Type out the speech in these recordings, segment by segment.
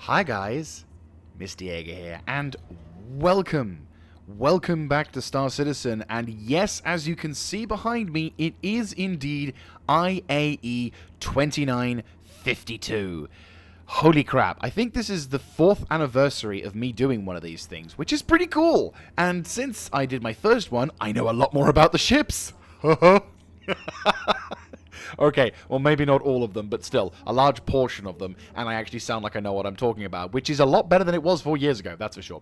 Hi guys, Mr. Jaeger here, and welcome back to Star Citizen. And yes, as you can see behind me, it is indeed IAE 2952. Holy crap, I think this is the 4th anniversary of me doing one of these things, which is pretty cool. And since I did my first one, I know a lot more about the ships. Okay, well maybe not all of them, but still, a large portion of them, and I actually sound like I know what I'm talking about, which is a lot better than it was 4 years ago, that's for sure.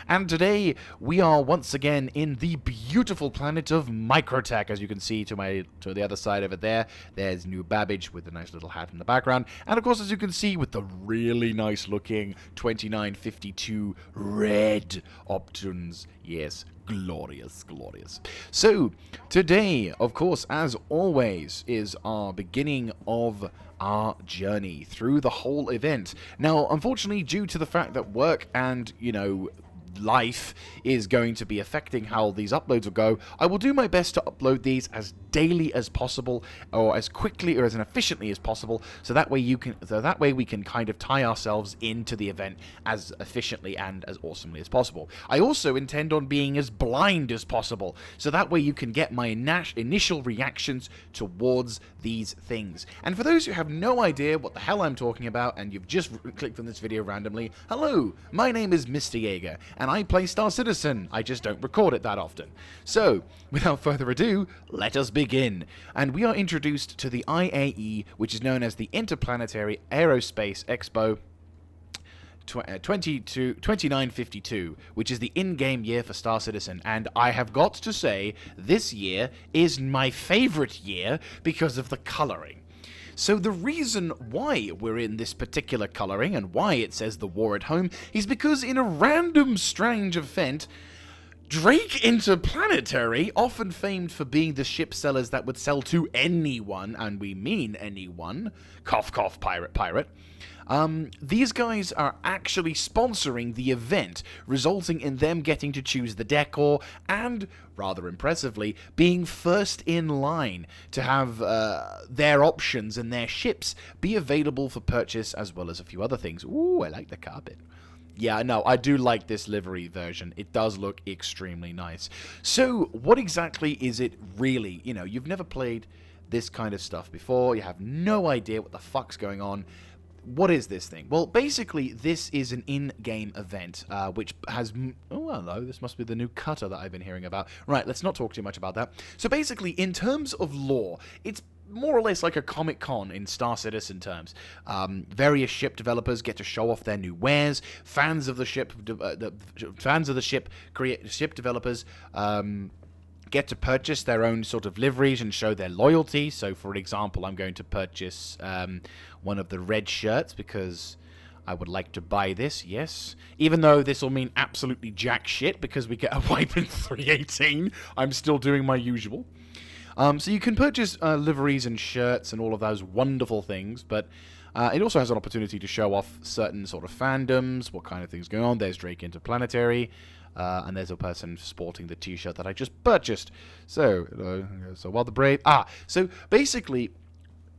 And today, we are once again in the beautiful planet of Microtech, as you can see to the other side of it there. There's New Babbage with the nice little hat in the background, and of course, as you can see, with the really nice looking 2952 red options. Yes, glorious, glorious. So, today, of course, as always, is our beginning of our journey through the whole event. Now, unfortunately, due to the fact that work and, life is going to be affecting how these uploads will go, I will do my best to upload these as daily as possible, or as quickly or as efficiently as possible, so that way we can kind of tie ourselves into the event as efficiently and as awesomely as possible. I also intend on being as blind as possible, so that way you can get my initial reactions towards these things. And for those who have no idea what the hell I'm talking about, and you've just clicked on this video randomly, hello, my name is Mr. Jaeger, and I play Star Citizen. I just don't record it that often. So, without further ado, let us begin. And we are introduced to the IAE, which is known as the Interplanetary Aerospace Expo 2952, which is the in-game year for Star Citizen. And I have got to say, this year is my favorite year because of the coloring. So the reason why we're in this particular coloring and why it says the war at home is because in a random strange event, Drake Interplanetary, often famed for being the ship sellers that would sell to anyone, and we mean anyone, cough cough pirate, these guys are actually sponsoring the event, resulting in them getting to choose the decor and, rather impressively, being first in line to have their options and their ships be available for purchase, as well as a few other things. Ooh, I like the carpet. Yeah, no, I do like this livery version. It does look extremely nice. So, what exactly is it really? You've never played this kind of stuff before. You have no idea what the fuck's going on. What is this thing? Well, basically, this is an in-game event, which has... Oh, hello, this must be the new cutter that I've been hearing about. Right, let's not talk too much about that. So basically, in terms of lore, it's more or less like a Comic-Con in Star Citizen terms. Various ship developers get to show off their new wares. Fans of the ship developers get to purchase their own sort of liveries and show their loyalty. So, for example, I'm going to purchase one of the red shirts because I would like to buy this, yes. Even though this will mean absolutely jack shit because we get a wipe in 318, I'm still doing my usual. So you can purchase liveries and shirts and all of those wonderful things, but it also has an opportunity to show off certain sort of fandoms, what kind of things going on. There's Drake Interplanetary, and there's a person sporting the t-shirt that I just purchased. So while the brave... so basically,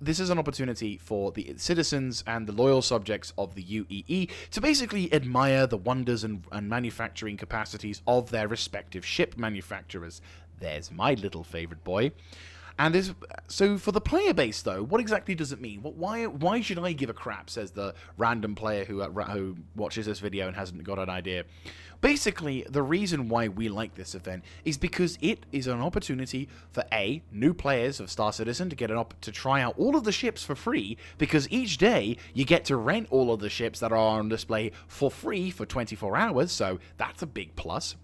this is an opportunity for the citizens and the loyal subjects of the UEE to basically admire the wonders and manufacturing capacities of their respective ship manufacturers. There's my little favorite boy. And so for the player base, though, what exactly does it mean? Why should I give a crap, says the random player who watches this video and hasn't got an idea. Basically, the reason why we like this event is because it is an opportunity for new players of Star Citizen to get to try out all of the ships for free, because each day you get to rent all of the ships that are on display for free for 24 hours, so that's a big plus.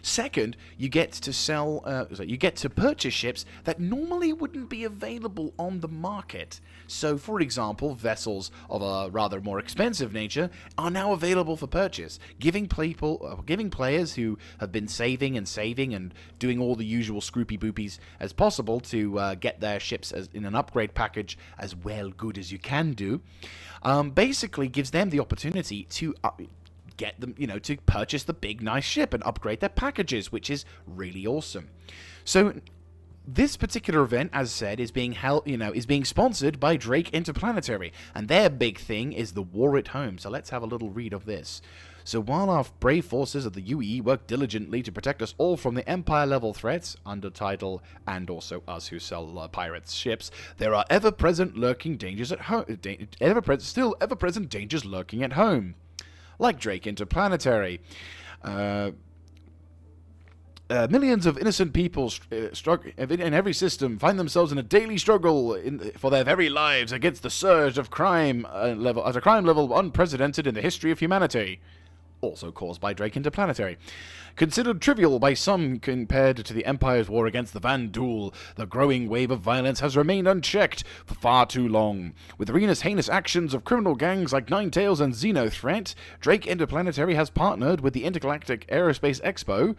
Second, you get to purchase ships that normally wouldn't be available on the market. So, for example, vessels of a rather more expensive nature are now available for purchase, giving players who have been saving and doing all the usual scroopy boopies as possible to get their ships in an upgrade package as good as you can do. Basically, gives them the opportunity to get them, to purchase the big nice ship and upgrade their packages, which is really awesome. So this particular event, as said, is being held, is being sponsored by Drake Interplanetary, and their big thing is the war at home. So let's have a little read of this. So while our brave forces of the UE work diligently to protect us all from the Empire-level threats, undertitle, and also us who sell pirates' ships, there are ever-present lurking dangers at home. Ever-present dangers lurking at home, like Drake Interplanetary. Millions of innocent people in every system find themselves in a daily struggle for their very lives against the surge of crime at a crime level unprecedented in the history of humanity. Also caused by Drake Interplanetary. Considered trivial by some compared to the Empire's war against the Vanduul, the growing wave of violence has remained unchecked for far too long. With the heinous actions of criminal gangs like Ninetales and Xenothreat, Drake Interplanetary has partnered with the Intergalactic Aerospace Expo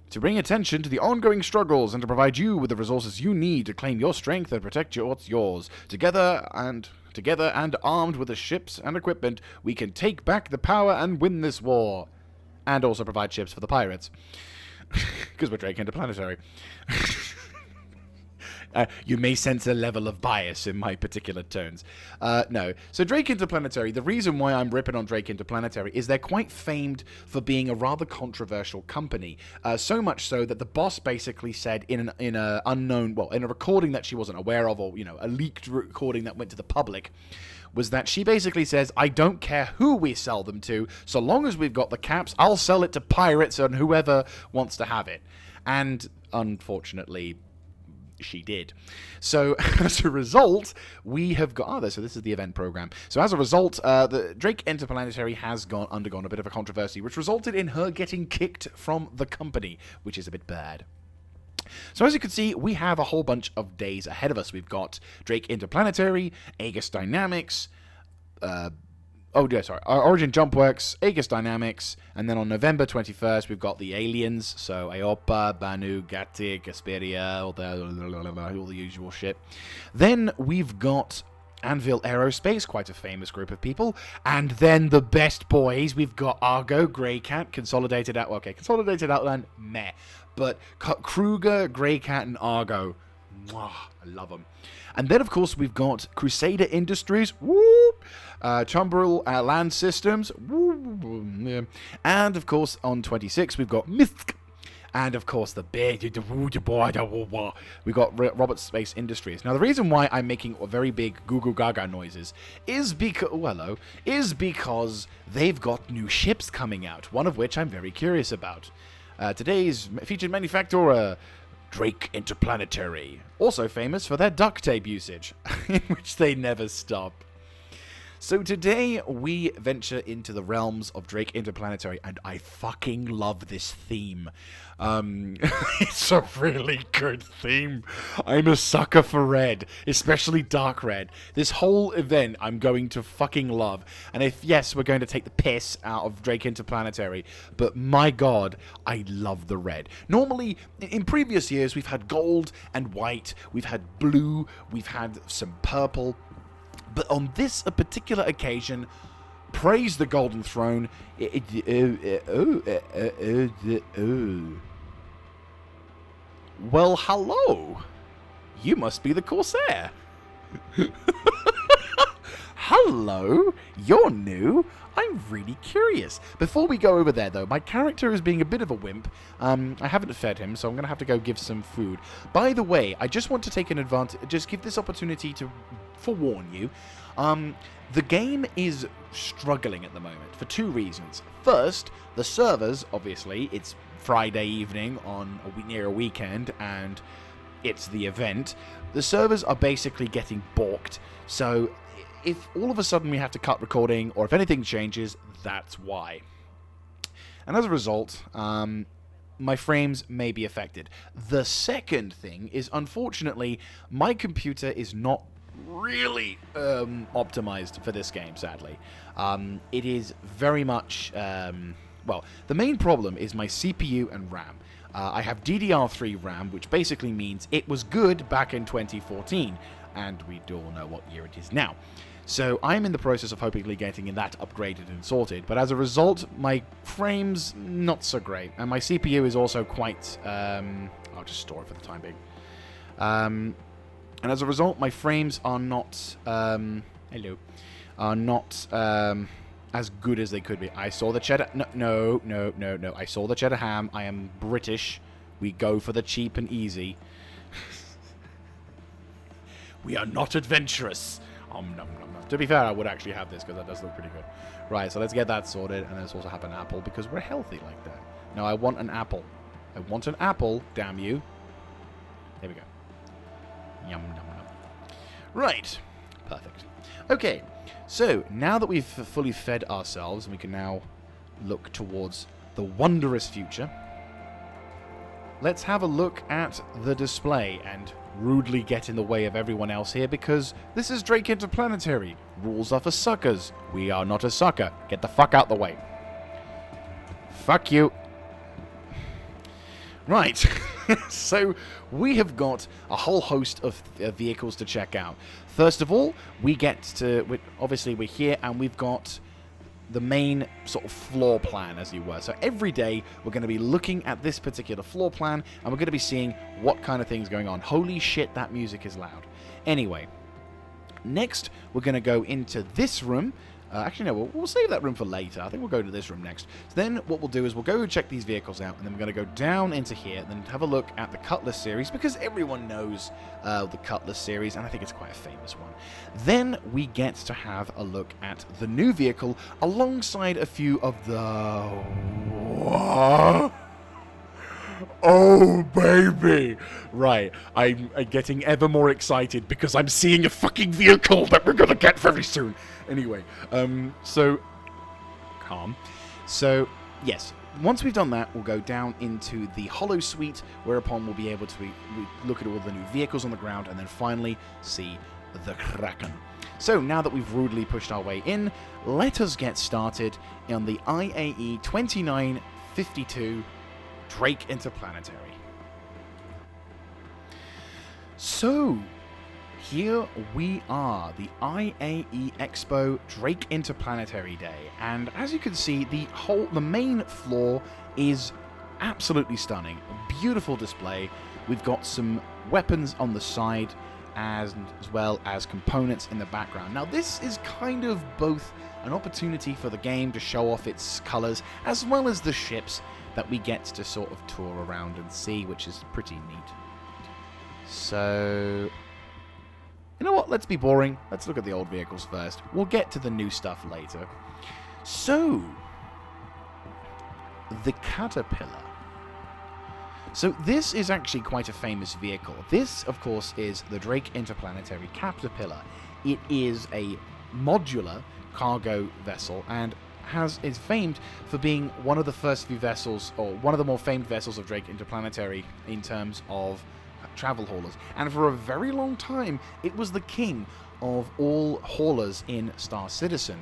to bring attention to the ongoing struggles and to provide you with the resources you need to claim your strength and protect what's yours. Together and armed with the ships and equipment, we can take back the power and win this war. And also provide ships for the pirates. Because we're Drake Interplanetary. You may sense a level of bias in my particular tones. No. So Drake Interplanetary, the reason why I'm ripping on Drake Interplanetary is they're quite famed for being a rather controversial company. So much so that the boss basically said in a recording that she wasn't aware of, or, a leaked recording that went to the public, was that she basically says, I don't care who we sell them to, so long as we've got the caps, I'll sell it to pirates and whoever wants to have it. And unfortunately, she did. So as a result, we have got... so this is the event program. So as a result, the Drake Interplanetary has undergone a bit of a controversy, which resulted in her getting kicked from the company, which is a bit bad. So as you can see, we have a whole bunch of days ahead of us. We've got Drake Interplanetary, Aegis Dynamics, Origin Jumpworks, Aegis Dynamics, and then on November 21st, we've got the aliens, so Aopa, Banu, Gatik, Asperia, all the usual shit. Then we've got Anvil Aerospace, quite a famous group of people, and then the best boys, we've got Argo, Greycat, Consolidated Outland, meh, but Kruger, Greycat, and Argo, mwah, I love them. And then, of course, we've got Crusader Industries, whoop, Chumbrel Land Systems, whoop, yeah. And, of course, on 26, we've got Myth, and, of course, the big, we've got Robert Space Industries. Now, the reason why I'm making very big goo-goo gaga noises is because they've got new ships coming out, one of which I'm very curious about. Today's featured manufacturer, Drake Interplanetary, also famous for their duct tape usage, in which they never stop. So today we venture into the realms of Drake Interplanetary, and I fucking love this theme. It's a really good theme. I'm a sucker for red, especially dark red. This whole event I'm going to fucking love. And yes, we're going to take the piss out of Drake Interplanetary, but my god, I love the red. Normally, in previous years, we've had gold and white, we've had blue, we've had some purple. But on this particular occasion, praise the Golden Throne. Well, hello. You must be the Corsair. Hello. You're new. I'm really curious. Before we go over there, though, my character is being a bit of a wimp. I haven't fed him, so I'm going to have to go give some food. By the way, I just want to take an advantage, just give this opportunity to forewarn you. The game is struggling at the moment for two reasons. First, the servers, obviously, it's Friday evening on near a weekend, and it's the event. The servers are basically getting balked, so if all of a sudden we have to cut recording, or if anything changes, that's why. And as a result, my frames may be affected. The second thing is, unfortunately, my computer is not really optimized for this game, sadly. It is very much... well, the main problem is my CPU and RAM. I have DDR3 RAM, which basically means it was good back in 2014, and we do all know what year it is now. So I'm in the process of hopefully getting that upgraded and sorted, but as a result, my frames, not so great. And my CPU is also quite... I'll just store it for the time being. And as a result, my frames are not as good as they could be. I saw the cheddar. No. I saw the cheddar ham. I am British. We go for the cheap and easy. We are not adventurous. Nom, nom, nom. To be fair, I would actually have this because that does look pretty good. Right, so let's get that sorted, and let's also have an apple because we're healthy like that. Now I want an apple. I want an apple. Damn you. There we go. Yum, yum, yum. Right. Perfect. Okay. So, now that we've fully fed ourselves, and we can now look towards the wondrous future, let's have a look at the display and rudely get in the way of everyone else here because this is Drake Interplanetary. Rules are for suckers. We are not a sucker. Get the fuck out the way. Fuck you. Right. So we have got a whole host of vehicles to check out. First of all, obviously we're here and we've got the main sort of floor plan, as you were. So every day we're going to be looking at this particular floor plan and we're going to be seeing what kind of things going on. Holy shit, that music is loud. Anyway, next we're going to go into this room. Actually, no, we'll save that room for later. I think we'll go to this room next. So then what we'll do is we'll go check these vehicles out, and then we're going to go down into here, and then have a look at the Cutlass series, because everyone knows the Cutlass series, and I think it's quite a famous one. Then we get to have a look at the new vehicle, alongside a few of the... Oh, baby! Right, I'm getting ever more excited because I'm seeing a fucking vehicle that we're gonna get very soon. Anyway, so... Calm. So, yes, once we've done that, we'll go down into the Hollow Suite, whereupon we'll be able to look at all the new vehicles on the ground, and then finally see the Kraken. So, now that we've rudely pushed our way in, let us get started on the IAE 2952 Drake Interplanetary. So, here we are, the IAE Expo Drake Interplanetary Day, and as you can see, the main floor is absolutely stunning. A beautiful display. We've got some weapons on the side, as well as components in the background. Now, this is kind of both an opportunity for the game to show off its colors, as well as the ships that we get to sort of tour around and see, which is pretty neat. So, you know what? Let's be boring. Let's look at the old vehicles first. We'll get to the new stuff later. So, the Caterpillar. So this is actually quite a famous vehicle. This, of course, is the Drake Interplanetary Caterpillar. It is a modular cargo vessel and is famed for being one of the first few vessels, or one of the more famed vessels of Drake Interplanetary in terms of travel haulers. And for a very long time, it was the king of all haulers in Star Citizen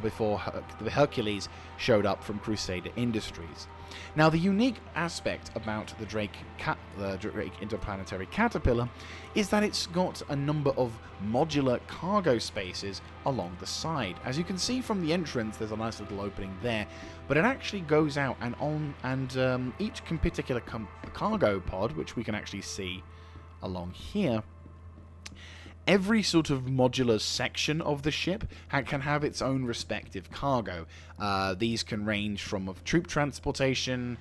before the Hercules showed up from Crusader Industries. Now, the unique aspect about the Drake Interplanetary Caterpillar is that it's got a number of modular cargo spaces along the side. As you can see from the entrance, there's a nice little opening there, but it actually goes out and each particular cargo pod, which we can actually see along here, every sort of modular section of the ship can have its own respective cargo. These can range from troop transportation,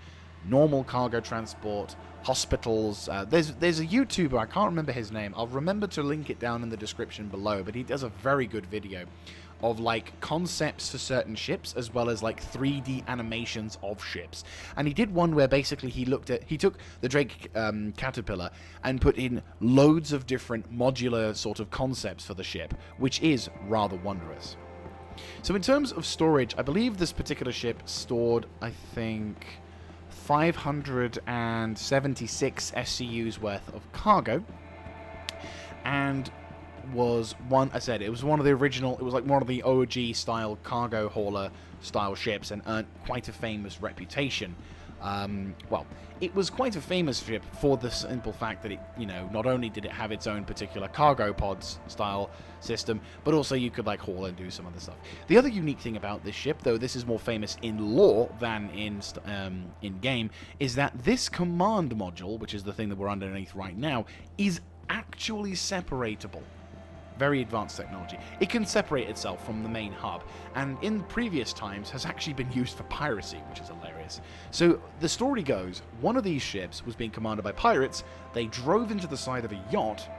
normal cargo transport, hospitals. There's a YouTuber, I can't remember his name. I'll remember to link it down in the description below, but he does a very good video of like concepts for certain ships, as well as like 3D animations of ships. And he did one where basically he took the Drake Caterpillar and put in loads of different modular sort of concepts for the ship, which is rather wondrous. So in terms of storage, I believe this particular ship stored, I think, 576 SCUs worth of cargo, and was one, I said, it was one of the original, it was like one of the OG style cargo hauler style ships, and earned quite a famous reputation Well, it was quite a famous ship for the simple fact that it, not only did it have its own particular cargo pods style system, but also you could like haul and do some other stuff. The other unique thing about this ship, though this is more famous in lore than in game, is that this command module, which is the thing that we're underneath right now, is actually separatable. Very advanced technology. It can separate itself from the main hub, and in previous times has actually been used for piracy, which is hilarious. So the story goes, one of these ships was being commanded by pirates. They drove into the side of a yacht,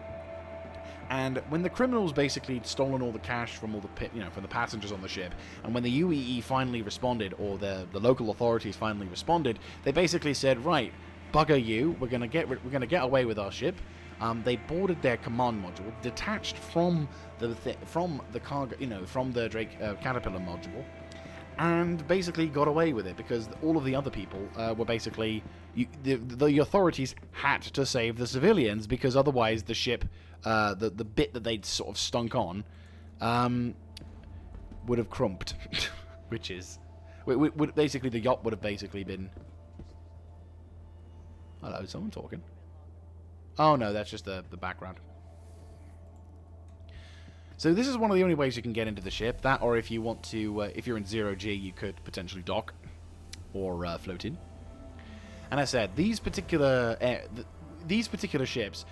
and when the criminals basically stolen all the cash from all the from the passengers on the ship, and when the UAE finally responded, or the local authorities finally responded, they basically said, right, bugger you, we're gonna get away with our ship. They boarded their command module, detached from the cargo, from the Drake Caterpillar module, and basically got away with it because all of the other people were basically the authorities had to save the civilians because otherwise the ship, the bit that they'd sort of stunk on, would have crumped, which is basically the yacht would have basically been. Hello, is someone talking? Oh no, that's just the background. So this is one of the only ways you can get into the ship. That, or if you want to, if you're in 0G, you could potentially dock or float in. And as I said, these particular ships,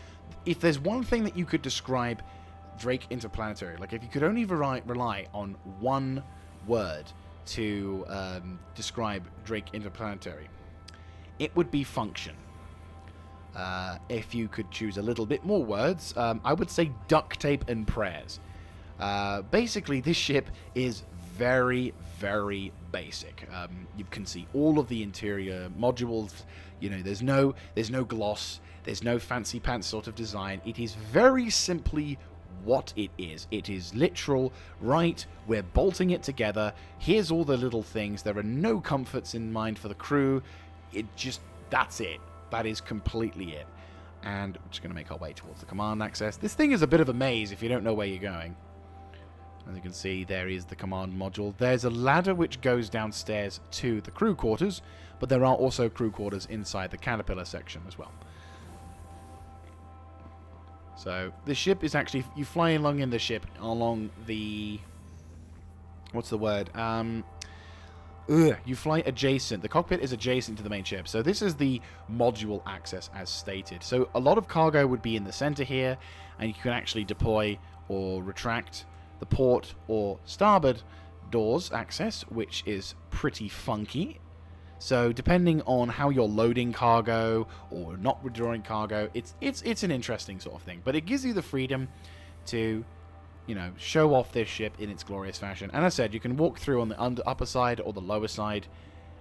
if there's one thing that you could describe Drake Interplanetary, like if you could only rely on one word to describe Drake Interplanetary, it would be function. If you could choose a little bit more words, I would say duct tape and prayers. Basically, this ship is very, very basic. You can see all of the interior modules. There's no gloss. There's no fancy pants sort of design. It is very simply what it is. It is literal, right, we're bolting it together. Here's all the little things. There are no comforts in mind for the crew. That's it. That is completely it. And we're just going to make our way towards the command access. This thing is a bit of a maze if you don't know where you're going. As you can see, there is the command module. There's a ladder which goes downstairs to the crew quarters, but there are also crew quarters inside the Caterpillar section as well. So this ship is actually, you fly along in the ship along the, what's the word? You fly adjacent. The cockpit is adjacent to the main ship. So this is the module access as stated. So a lot of cargo would be in the center here, and you can actually deploy or retract the port or starboard doors access, which is pretty funky. So depending on how you're loading cargo or not withdrawing cargo, it's an interesting sort of thing. But it gives you the freedom to show off this ship in its glorious fashion. And as I said, you can walk through on the upper side or the lower side,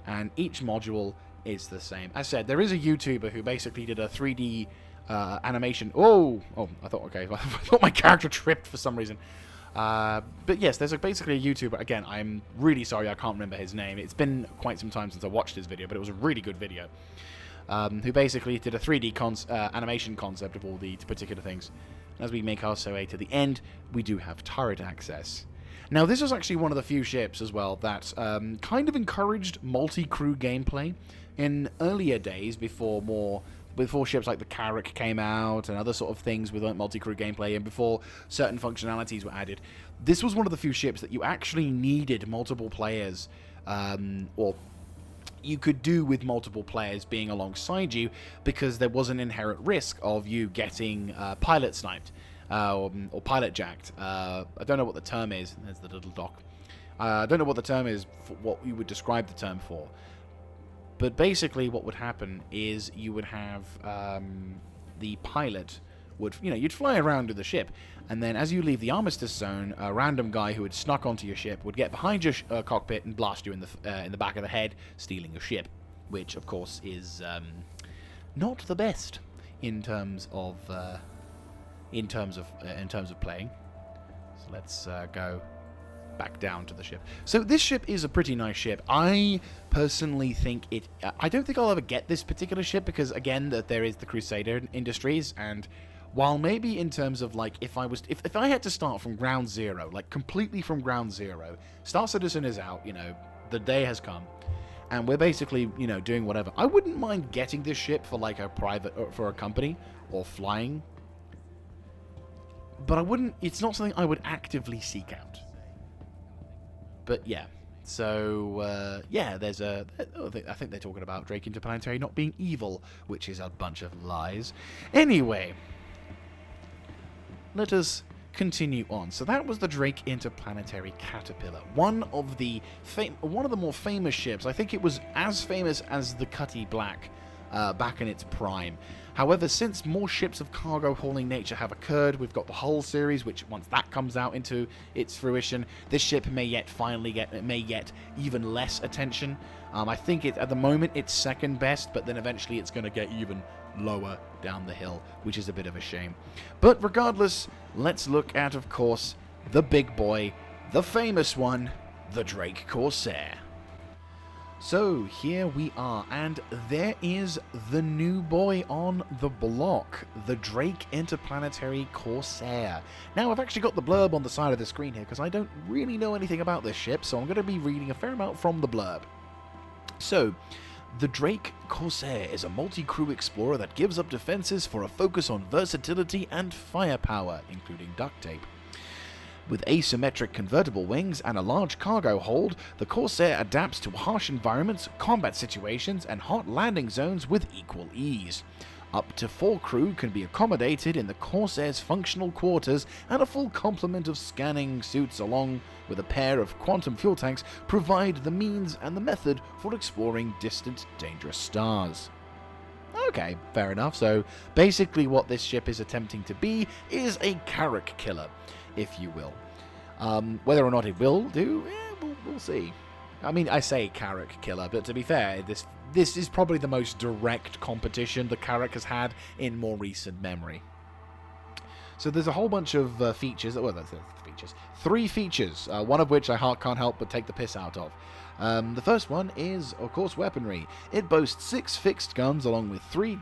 and each module is the same. As I said, there is a YouTuber who basically did a 3D animation. Oh, I thought my character tripped for some reason. But yes, there's basically a YouTuber. Again, I'm really sorry I can't remember his name. It's been quite some time since I watched his video, but it was a really good video. Who basically did a 3D animation concept of all the particular things. As we make our way to the end, we do have turret access. Now, this was actually one of the few ships as well that kind of encouraged multi-crew gameplay in earlier days before ships like the Carrack came out and other sort of things with multi-crew gameplay, and before certain functionalities were added. This was one of the few ships that you actually needed multiple players, or you could do with multiple players being alongside you, because there was an inherent risk of you getting pilot sniped or pilot jacked. I don't know what the term is. There's the little dock. I don't know what the term is for what you would describe the term for. But basically what would happen is you would have the pilot would, you'd fly around with the ship, and then as you leave the armistice zone, a random guy who had snuck onto your ship would get behind your cockpit and blast you in the back of the head, stealing your ship, which of course is not the best in terms of playing. So let's go back down to the ship. So this ship is a pretty nice ship. I personally think I don't think I'll ever get this particular ship because, again, that there is the Crusader Industries, and while maybe in terms of like if I had to start from ground zero, like completely from ground zero, Star Citizen is out, the day has come, and we're basically, you know, doing whatever. I wouldn't mind getting this ship for like a private, or for a company, or flying. But I wouldn't, it's not something I would actively seek out. But yeah. So, yeah, there's a... I think they're talking about Drake Interplanetary not being evil, which is a bunch of lies. Anyway, let us continue on. So that was the Drake Interplanetary Caterpillar, one of the more famous ships. I think it was as famous as the Cutty Black back in its prime. However, since more ships of cargo hauling nature have occurred, we've got the Hull series, which once that comes out into its fruition, this ship may yet even less attention. I think at the moment it's second best, but then eventually it's going to get even lower down the hill, which is a bit of a shame. But regardless, let's look at, of course, the big boy, the famous one, the Drake Corsair. So here we are, and there is the new boy on the block, the Drake Interplanetary Corsair. Now, I've actually got the blurb on the side of the screen here because I don't really know anything about this ship, so I'm going to be reading a fair amount from the blurb. So, the Drake Corsair is a multi-crew explorer that gives up defenses for a focus on versatility and firepower, including duct tape. With asymmetric convertible wings and a large cargo hold, the Corsair adapts to harsh environments, combat situations, and hot landing zones with equal ease. Up to 4 crew can be accommodated in the Corsair's functional quarters, and a full complement of scanning suits along with a pair of quantum fuel tanks provide the means and the method for exploring distant, dangerous stars. Okay, fair enough. So basically what this ship is attempting to be is a Carrack killer, if you will. Whether or not it will do, we'll see. I mean, I say Carrack killer, but to be fair, this is probably the most direct competition the Carrack has had in more recent memory. So there's a whole bunch of features. Well, that's features. 3 features, one of which I can't help but take the piss out of. The first one is, of course, weaponry. It boasts 6 fixed guns along with 4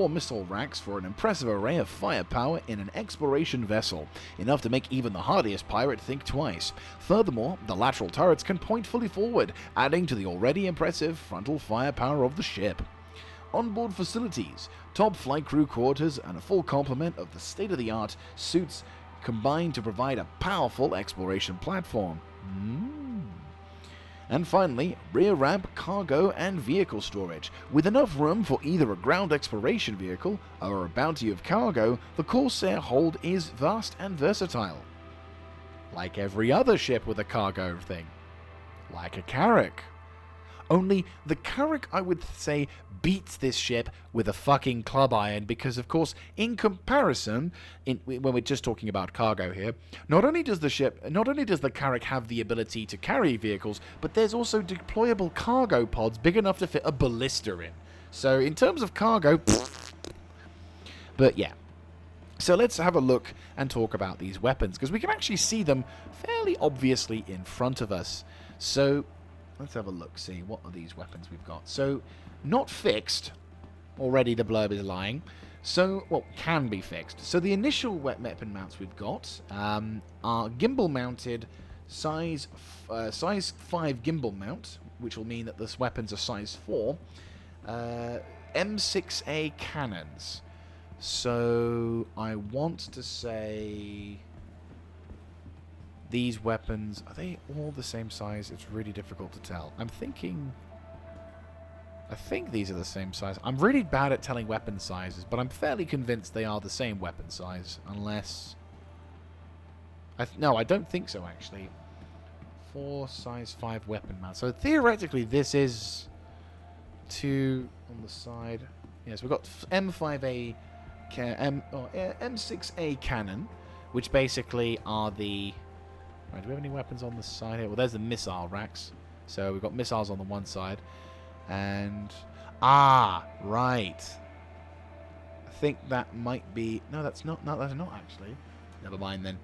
missile racks for an impressive array of firepower in an exploration vessel, enough to make even the hardiest pirate think twice. Furthermore, the lateral turrets can point fully forward, adding to the already impressive frontal firepower of the ship. Onboard facilities, top flight crew quarters, and a full complement of the state-of-the-art suits combine to provide a powerful exploration platform. And finally, rear ramp, cargo, and vehicle storage. With enough room for either a ground exploration vehicle or a bounty of cargo, the Corsair hold is vast and versatile. Like every other ship with a cargo thing. Like a Carrack. Only the Carrack, I would say, beats this ship with a fucking club iron because, of course, in comparison, when we're just talking about cargo here, not only does the Carrack have the ability to carry vehicles, but there's also deployable cargo pods big enough to fit a ballista in. So, in terms of cargo, but yeah. So let's have a look and talk about these weapons, because we can actually see them fairly obviously in front of us. So let's have a look, see what are these weapons we've got. So, not fixed. Already the blurb is lying. So, well, can be fixed. So the initial weapon mounts we've got are gimbal-mounted size 5 gimbal mount, which will mean that this weapons are size 4. M6A cannons. So, I want to say these weapons, are they all the same size? It's really difficult to tell. I think these are the same size. I'm really bad at telling weapon sizes, but I'm fairly convinced they are the same weapon size, unless... no, I don't think so, actually. 4 size 5 weapon mount. So theoretically, this is 2 on the side. Yes, we've got M5A... M6A cannon, which basically are the... Right, do we have any weapons on the side here? Well, there's the missile racks. So we've got missiles on the one side. And... right. I think that might be... No, that's not... No, that's not, actually. Never mind, then.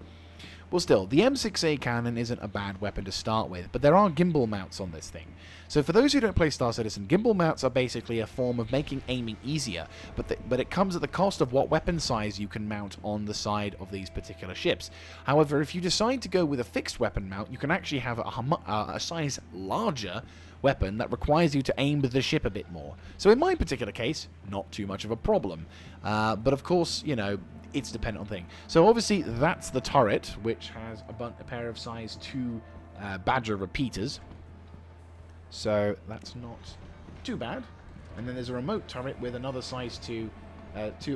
Well, still, the M6A cannon isn't a bad weapon to start with, but there are gimbal mounts on this thing. So for those who don't play Star Citizen, gimbal mounts are basically a form of making aiming easier, but it comes at the cost of what weapon size you can mount on the side of these particular ships. However, if you decide to go with a fixed weapon mount, you can actually have a size larger weapon that requires you to aim the ship a bit more. So in my particular case, not too much of a problem. But of course, you know, it's dependent on thing. So obviously that's the turret, which has a pair of size 2 Badger repeaters. So that's not too bad. And then there's a remote turret with another size 2,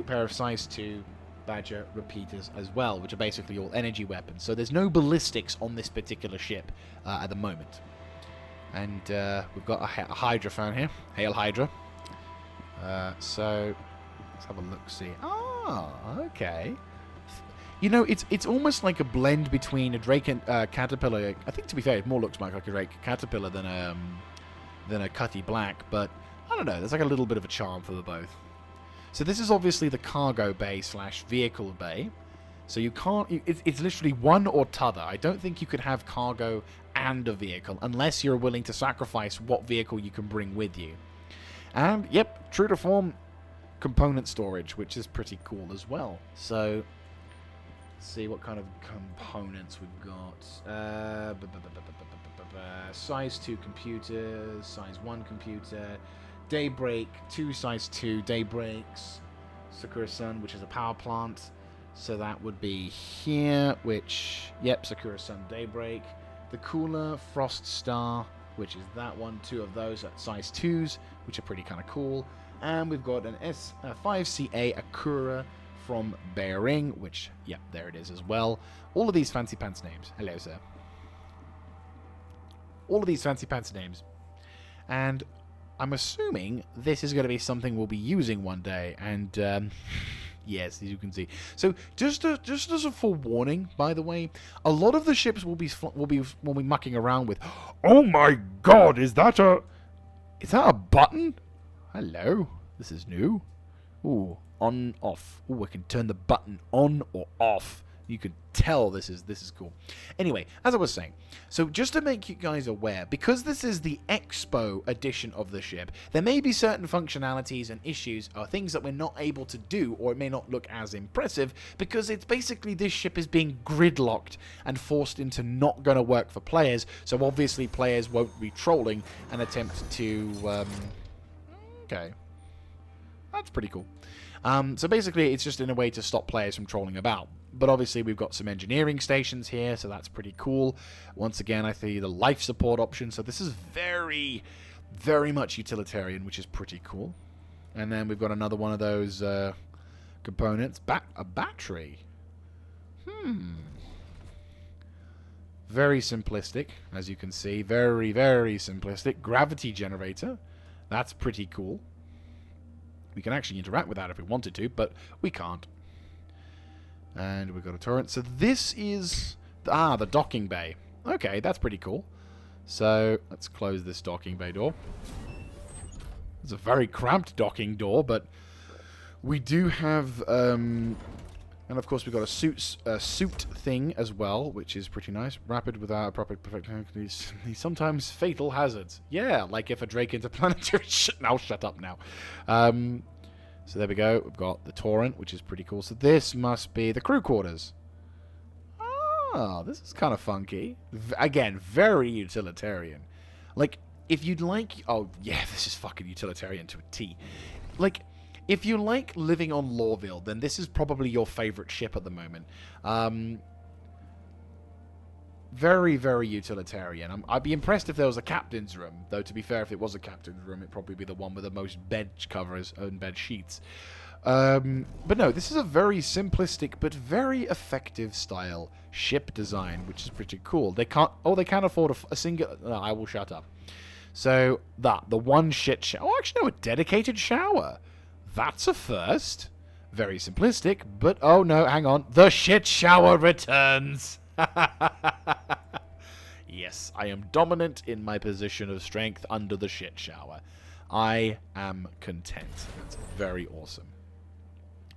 pair of size 2 Badger repeaters as well, which are basically all energy weapons. So there's no ballistics on this particular ship at the moment. And we've got a Hydra fan here. Hail Hydra. So let's have a look-see. Ah, okay. You know, it's almost like a blend between a Drake and Caterpillar. I think, to be fair, it more looks like a Drake Caterpillar than a Cutty Black. But I don't know. There's like a little bit of a charm for the both. So this is obviously the cargo bay / vehicle bay. So you can't... It's literally one or t'other. I don't think you could have cargo and a vehicle unless you're willing to sacrifice what vehicle you can bring with you. And, yep, true to form, component storage, which is pretty cool as well. So, let's see what kind of components we've got. Size 2 computers, size 1 computer, Daybreak, 2 size 2 Daybreaks, Sakura Sun, which is a power plant. So that would be here, which, yep, Sakura Sun Daybreak. The cooler, Frost Star, which is that one. 2 of those at size 2s, which are pretty kind of cool. And we've got an S5CA Akura from Bearing, which, yep, there it is as well. All of these fancy pants names. Hello, sir. All of these fancy pants names. And I'm assuming this is going to be something we'll be using one day. And, yes, as you can see. So just as a forewarning, by the way, a lot of the ships will be mucking around with. Oh my God! Is that a button? Hello, this is new. Ooh, on off. Ooh, I can turn the button on or off. You can tell this is cool. Anyway, as I was saying, so just to make you guys aware, because this is the Expo edition of the ship, there may be certain functionalities and issues or things that we're not able to do, or it may not look as impressive, because it's basically this ship is being gridlocked and forced into not going to work for players, so obviously players won't be trolling and attempt to... okay. That's pretty cool. So basically, it's just in a way to stop players from trolling about. But obviously, we've got some engineering stations here, so that's pretty cool. Once again, I see the life support option. So this is very, very much utilitarian, which is pretty cool. And then we've got another one of those components. A battery. Very simplistic, as you can see. Very, very simplistic. Gravity generator. That's pretty cool. We can actually interact with that if we wanted to, but we can't. And we've got a turret. So this is... the docking bay. Okay, that's pretty cool. So let's close this docking bay door. It's a very cramped docking door, but we do have... and of course we've got a suit thing as well, which is pretty nice. Rapid without proper perfect... sometimes fatal hazards. Yeah, like if a Drake Interplanetary... Now shut up now. So there we go. We've got the torrent, which is pretty cool. So this must be the crew quarters. Ah, this is kind of funky. Again, very utilitarian. Like, if you'd like... Oh, yeah, this is fucking utilitarian to a T. Like, if you like living on Lorville, then this is probably your favorite ship at the moment. Very, very utilitarian. I'd be impressed if there was a captain's room. Though, to be fair, if it was a captain's room, it'd probably be the one with the most bed covers and bed sheets. But no, this is a very simplistic but very effective style ship design, which is pretty cool. They can't afford a single... No, I will shut up. So, the one shit shower... Oh, actually, no, a dedicated shower. That's a first. Very simplistic, but... Oh, no, hang on. The shit shower returns. Yes, I am dominant in my position of strength under the shit shower. I am content. That's very awesome.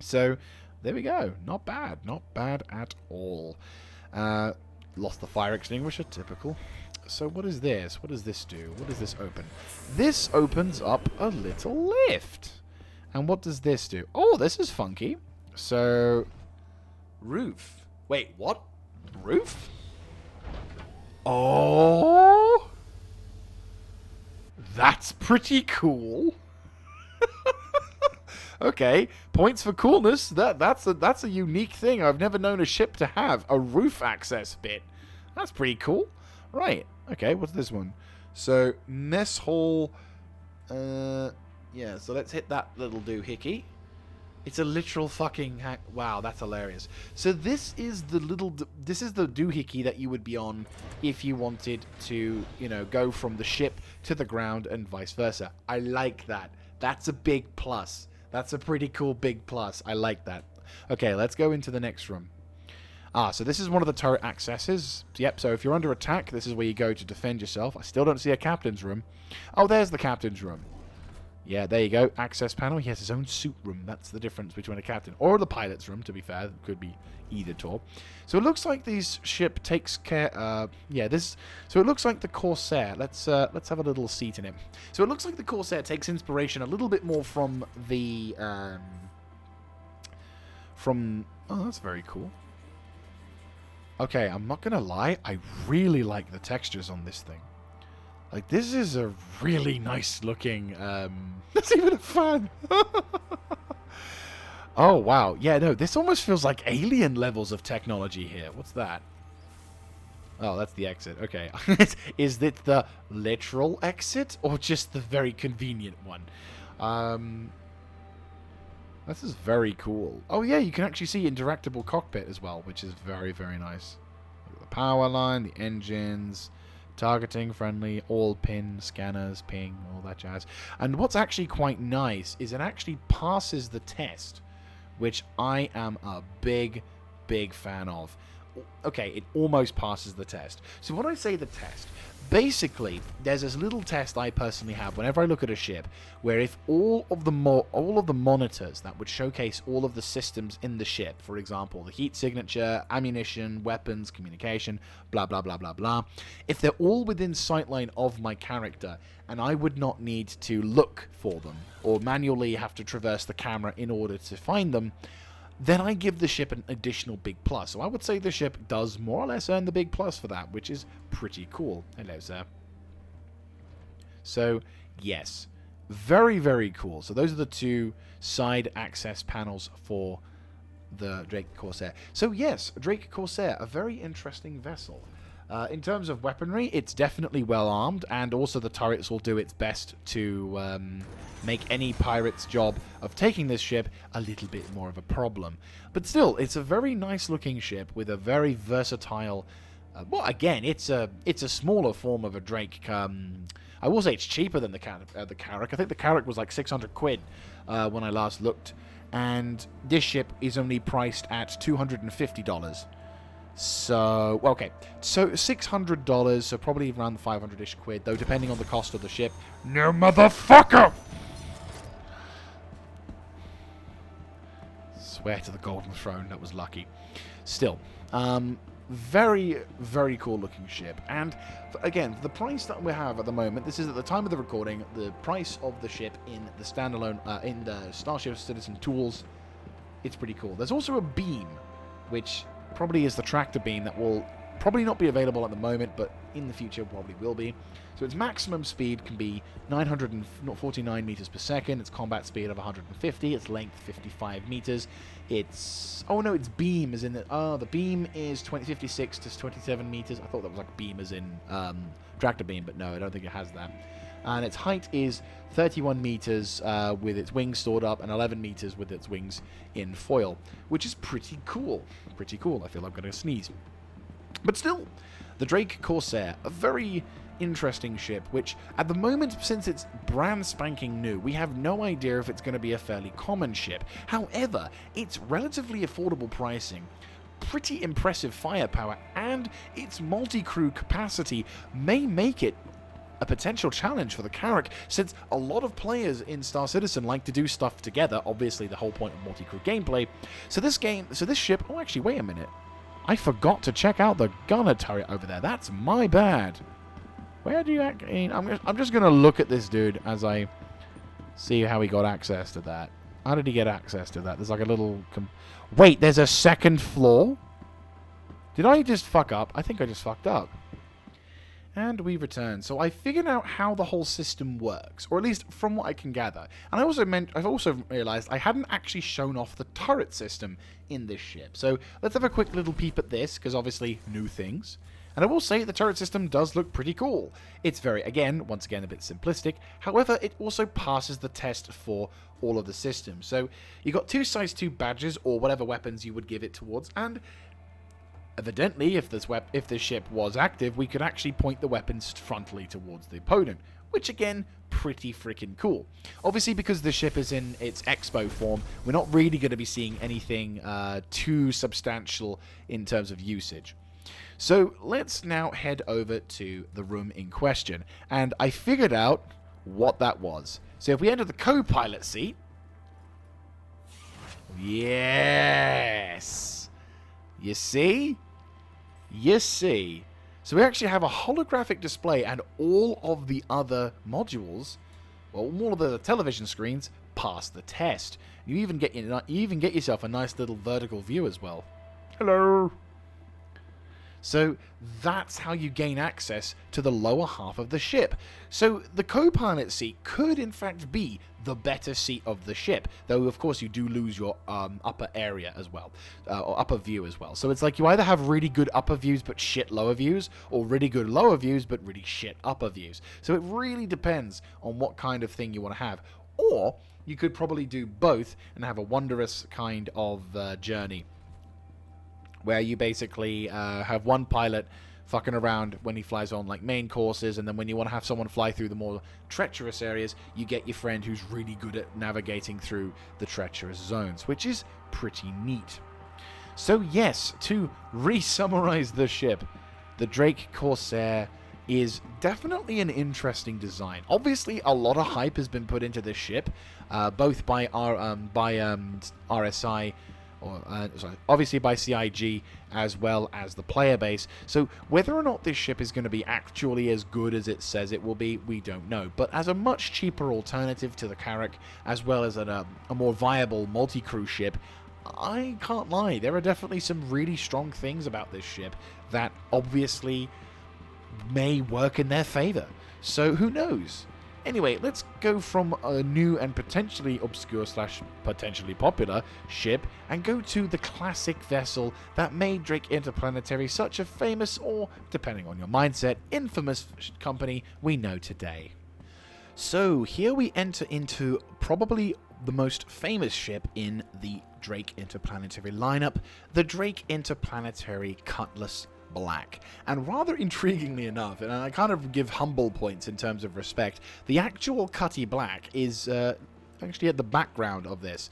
So, there we go. Not bad. Not bad at all. Lost the fire extinguisher, typical. So what is this? What does this do? What does this open? This opens up a little lift. And what does this do? Oh, this is funky. So, roof. Wait, what? Roof? Oh! That's pretty cool. Okay, points for coolness. That's a unique thing. I've never known a ship to have a roof access bit. That's pretty cool. Right. Okay, what's this one? So, mess hall. Yeah, so let's hit that little doohickey. It's a literal fucking hack. Wow, that's hilarious. So this is the doohickey that you would be on if you wanted to, you know, go from the ship to the ground and vice versa. I like that. That's a big plus. That's a pretty cool big plus. I like that. Okay, let's go into the next room. So this is one of the turret accesses. Yep, so if you're under attack, this is where you go to defend yourself. I still don't see a captain's room. Oh, there's the captain's room. Yeah, there you go. Access panel. He has his own suit room. That's the difference between a captain or the pilot's room, to be fair. It could be either or. So it looks like this ship takes care... So it looks like the Corsair. Let's have a little seat in it. So it looks like the Corsair takes inspiration a little bit more from the... Oh, that's very cool. Okay, I'm not going to lie. I really like the textures on this thing. Like, this is a really nice looking, there's even a fan. Oh, wow. Yeah, no, this almost feels like alien levels of technology here. What's that? Oh, that's the exit. Okay. Is it the literal exit or just the very convenient one? This is very cool. Oh, yeah, you can actually see interactable cockpit as well, which is very, very nice. Look at the power line, the engines... Targeting friendly, all pin, scanners, ping, all that jazz. And what's actually quite nice is it actually passes the test, which I am a big, big fan of. Okay, it almost passes the test. So when I say the test, basically, there's this little test I personally have whenever I look at a ship, where if all of the monitors that would showcase all of the systems in the ship, for example, the heat signature, ammunition, weapons, communication, blah, blah, blah, blah, blah, if they're all within sightline of my character, and I would not need to look for them, or manually have to traverse the camera in order to find them, then I give the ship an additional big plus. So I would say the ship does more or less earn the big plus for that, which is pretty cool. Hello, sir. So, yes. Very, very cool. So those are the two side access panels for the Drake Corsair. So, yes, Drake Corsair, a very interesting vessel. In terms of weaponry, it's definitely well armed, and also the turrets will do its best to make any pirate's job of taking this ship a little bit more of a problem. But still, it's a very nice looking ship with a very versatile... well, again, it's a smaller form of a Drake. I will say it's cheaper than the Carrack. I think the Carrack was like 600 quid when I last looked, and this ship is only priced at $250. So, well, okay, so $600, so probably around the 500-ish quid, though, depending on the cost of the ship. No, motherfucker! Swear to the Golden Throne, that was lucky. Still, very, very cool looking ship. And, again, the price that we have at the moment, this is at the time of the recording, the price of the ship in the standalone, in the Starship Citizen tools, it's pretty cool. There's also a beam, which... probably is the tractor beam that will probably not be available at the moment, but in the future probably will be. So its maximum speed can be 949 meters per second. Its combat speed of 150. Its length 55 meters. Its its beam is in the the beam is 56 to 27 meters. I thought that was like beam as in tractor beam, but no, I don't think it has that. And its height is 31 meters with its wings stored up, and 11 meters with its wings in foil, which is pretty cool. Pretty cool. I feel like I'm going to sneeze. But still, the Drake Corsair, a very interesting ship, which at the moment, since it's brand spanking new, we have no idea if it's going to be a fairly common ship. However, it's relatively affordable pricing, pretty impressive firepower, and its multi-crew capacity may make it a potential challenge for the Carrack, since a lot of players in Star Citizen like to do stuff together, obviously the whole point of multi-crew gameplay. So this ship, oh actually, wait a minute. I forgot to check out the gunner turret over there. That's my bad. Where do you... I'm just going to look at this dude as I see how he got access to that. How did he get access to that? There's like a little... Wait, there's a second floor? Did I just fuck up? I think I just fucked up. And we return. So I figured out how the whole system works, or at least from what I can gather. And I've also realized I hadn't actually shown off the turret system in this ship. So let's have a quick little peep at this, because obviously new things. And I will say the turret system does look pretty cool. It's very, once again, a bit simplistic. However, it also passes the test for all of the systems. So you got 2 size 2 badges, or whatever weapons you would give it towards, and evidently, if this ship was active, we could actually point the weapons frontally towards the opponent, which again, pretty freaking cool. Obviously, because the ship is in its expo form, we're not really going to be seeing anything too substantial in terms of usage. So let's now head over to the room in question, and I figured out what that was. So if we enter the co-pilot seat, yes, you see? You see. So we actually have a holographic display, and all of the other modules, well, all of the television screens pass the test. You even get yourself a nice little vertical view as well. Hello. So that's how you gain access to the lower half of the ship. So the co-pilot seat could in fact be the better seat of the ship, though of course you do lose your upper area as well, or upper view as well. So it's like you either have really good upper views but shit lower views, or really good lower views but really shit upper views. So it really depends on what kind of thing you want to have. Or you could probably do both and have a wondrous kind of journey, where you basically have one pilot fucking around when he flies on like main courses, and then when you want to have someone fly through the more treacherous areas, you get your friend who's really good at navigating through the treacherous zones, which is pretty neat. So yes, to re-summarize the ship, the Drake Corsair is definitely an interesting design. Obviously, a lot of hype has been put into this ship, both by RSI, obviously by CIG, as well as the player base. So whether or not this ship is going to be actually as good as it says it will be, we don't know. But as a much cheaper alternative to the Carrack, as well as a more viable multi-crew ship, I can't lie, there are definitely some really strong things about this ship that obviously may work in their favor. So who knows? Anyway, let's go from a new and potentially obscure / potentially popular ship and go to the classic vessel that made Drake Interplanetary such a famous, or, depending on your mindset, infamous company we know today. So here we enter into probably the most famous ship in the Drake Interplanetary lineup, the Drake Interplanetary Cutlass Black. And rather intriguingly enough, and I kind of give humble points in terms of respect, the actual Cutty Black is actually at the background of this.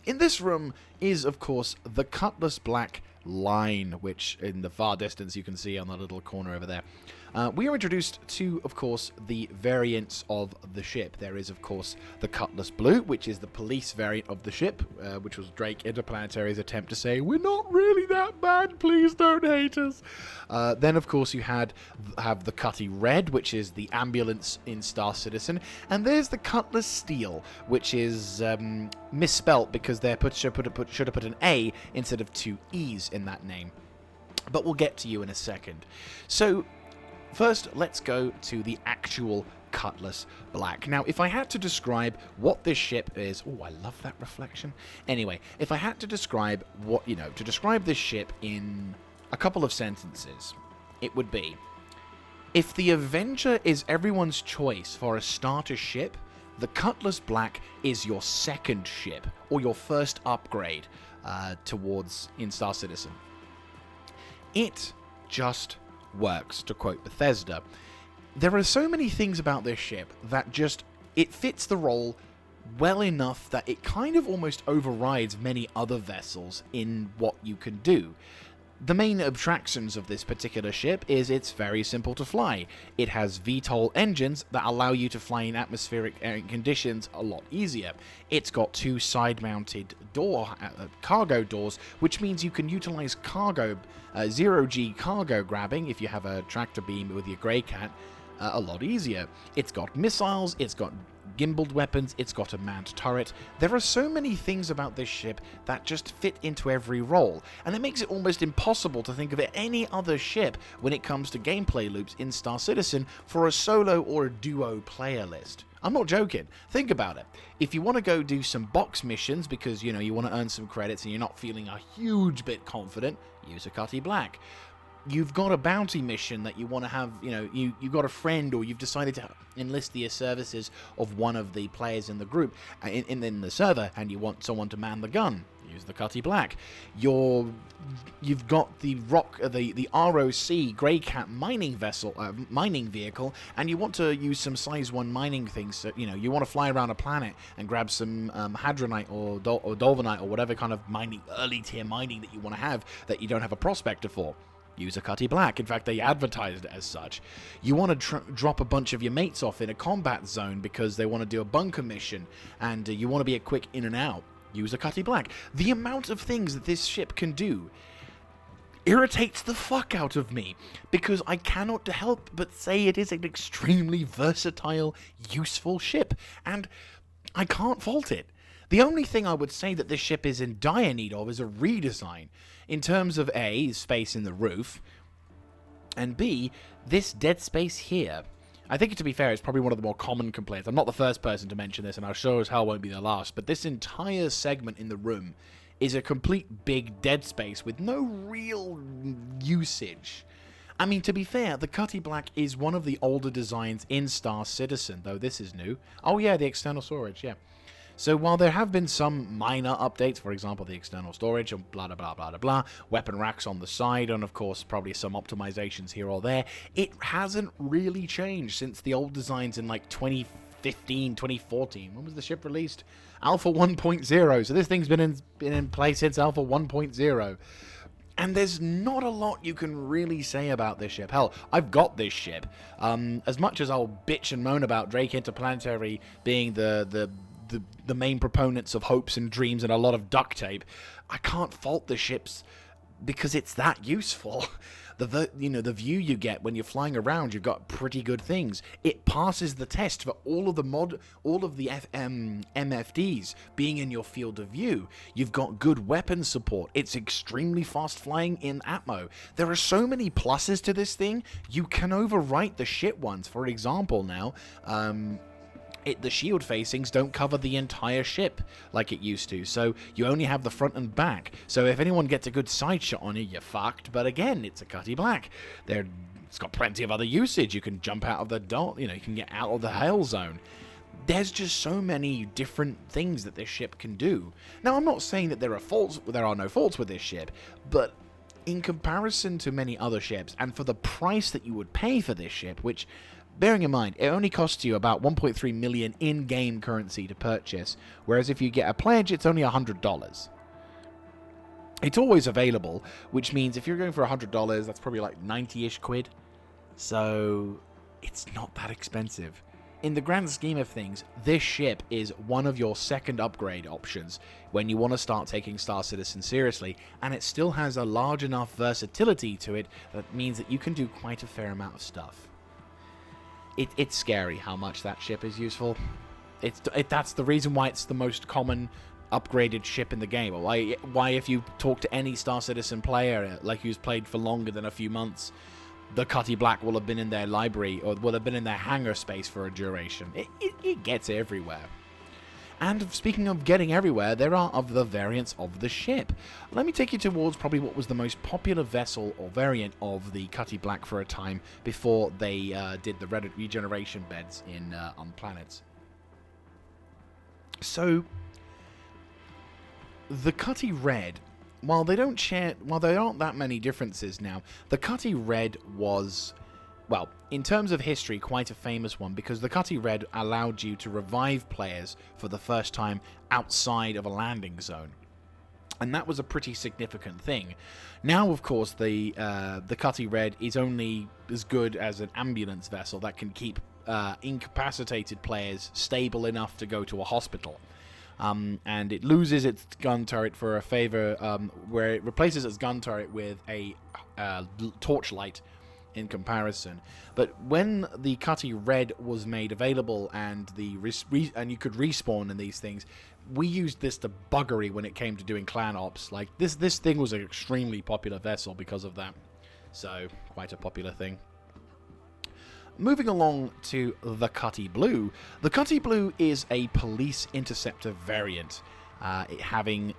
In this room is, of course, the Cutlass Black line, which in the far distance you can see on the little corner over there. We are introduced to, of course, the variants of the ship. There is, of course, the Cutlass Blue, which is the police variant of the ship, which was Drake Interplanetary's attempt to say, we're not really that bad, please don't hate us. Then, of course, you have the Cutty Red, which is the ambulance in Star Citizen. And there's the Cutlass Steel, which is misspelt because they should have put an A instead of 2 E's in that name. But we'll get to you in a second. So first, let's go to the actual Cutlass Black. Now, if I had to describe what this ship is... Oh, I love that reflection. Anyway, if I had to describe describe this ship in a couple of sentences, it would be, if the Avenger is everyone's choice for a starter ship, the Cutlass Black is your second ship, or your first upgrade towards in Star Citizen. It just works, to quote Bethesda. There are so many things about this ship that it fits the role well enough that it kind of almost overrides many other vessels in what you can do. The main attractions of this particular ship is it's very simple to fly. It has VTOL engines that allow you to fly in atmospheric conditions a lot easier. It's got 2 side-mounted cargo doors, which means you can utilize cargo, zero-G cargo grabbing if you have a tractor beam with your Grey Cat a lot easier. It's got missiles, it's got gimbaled weapons, it's got a manned turret. There are so many things about this ship that just fit into every role, and it makes it almost impossible to think of any other ship when it comes to gameplay loops in Star Citizen for a solo or a duo player list. I'm not joking. Think about it. If you want to go do some box missions because, you know, you want to earn some credits and you're not feeling a huge bit confident, use a Cutty Black. You've got a bounty mission that you want to have, you know, you've got a friend, or you've decided to enlist the services of one of the players in the group, in the server, and you want someone to man the gun. Use the Cutty Black. You've got the ROC Grey Cat mining vehicle, and you want to use some size 1 mining things. So, you know, you want to fly around a planet and grab some hadronite or dolvanite or whatever kind of mining, early tier mining that you want to have that you don't have a prospector for. Use a Cutty Black. In fact, they advertised it as such. You want to drop a bunch of your mates off in a combat zone because they want to do a bunker mission, and you want to be a quick in and out. Use a Cutty Black. The amount of things that this ship can do irritates the fuck out of me, because I cannot help but say it is an extremely versatile, useful ship, and I can't fault it. The only thing I would say that this ship is in dire need of is a redesign, in terms of A, space in the roof, and B, this dead space here. I think, to be fair, it's probably one of the more common complaints. I'm not the first person to mention this, and I sure as hell won't be the last, but this entire segment in the room is a complete big dead space with no real usage. I mean, to be fair, the Cutty Black is one of the older designs in Star Citizen, though this is new. Oh yeah, the external storage, yeah. So while there have been some minor updates, for example, the external storage and blah, blah, blah, blah, blah, weapon racks on the side, and of course probably some optimizations here or there, it hasn't really changed since the old designs in like 2015, 2014. When was the ship released? Alpha 1.0. So this thing's been in place since Alpha 1.0. And there's not a lot you can really say about this ship. Hell, I've got this ship. As much as I'll bitch and moan about Drake Interplanetary being the main proponents of hopes and dreams and a lot of duct tape, I can't fault the ships because it's that useful. The view you get when you're flying around, you've got pretty good things. It passes the test for all of the MFDs being in your field of view. You've got good weapon support. It's extremely fast flying in Atmo. There are so many pluses to this thing. You can overwrite the shit ones. For example, now, the shield facings don't cover the entire ship like it used to, so you only have the front and back. So if anyone gets a good side shot on you, you're fucked. But again, it's a Cutty Black. It's got plenty of other usage. You can jump out of the dot, you can get out of the hail zone. There's just so many different things that this ship can do. Now, I'm not saying that there are no faults with this ship, but in comparison to many other ships, and for the price that you would pay for this ship, which, bearing in mind, it only costs you about 1.3 million in-game currency to purchase, whereas if you get a pledge, it's only $100. It's always available, which means if you're going for $100, that's probably like 90-ish quid. So it's not that expensive. In the grand scheme of things, this ship is one of your second upgrade options when you want to start taking Star Citizen seriously, and it still has a large enough versatility to it that means that you can do quite a fair amount of stuff. It's scary how much that ship is useful. That's the reason why it's the most common upgraded ship in the game. Why if you talk to any Star Citizen player, like who's played for longer than a few months, the Cutty Black will have been in their library or will have been in their hangar space for a duration. It gets everywhere. And speaking of getting everywhere, there are other variants of the ship. Let me take you towards probably what was the most popular vessel or variant of the Cutty Black for a time before they did the regeneration beds on planets. So, the Cutty Red, while there aren't that many differences now, the Cutty Red was, well, in terms of history, quite a famous one, because the Cutty Red allowed you to revive players for the first time outside of a landing zone. And that was a pretty significant thing. Now, of course, the Cutty Red is only as good as an ambulance vessel that can keep incapacitated players stable enough to go to a hospital. And it loses its gun turret for a favor, where it replaces its gun turret with a torchlight in comparison. But when the Cutty Red was made available and and you could respawn in these things, we used this to buggery when it came to doing clan ops. Like this thing was an extremely popular vessel because of that. So quite a popular thing. Moving along to the Cutty Blue. The Cutty Blue is a police interceptor variant, it having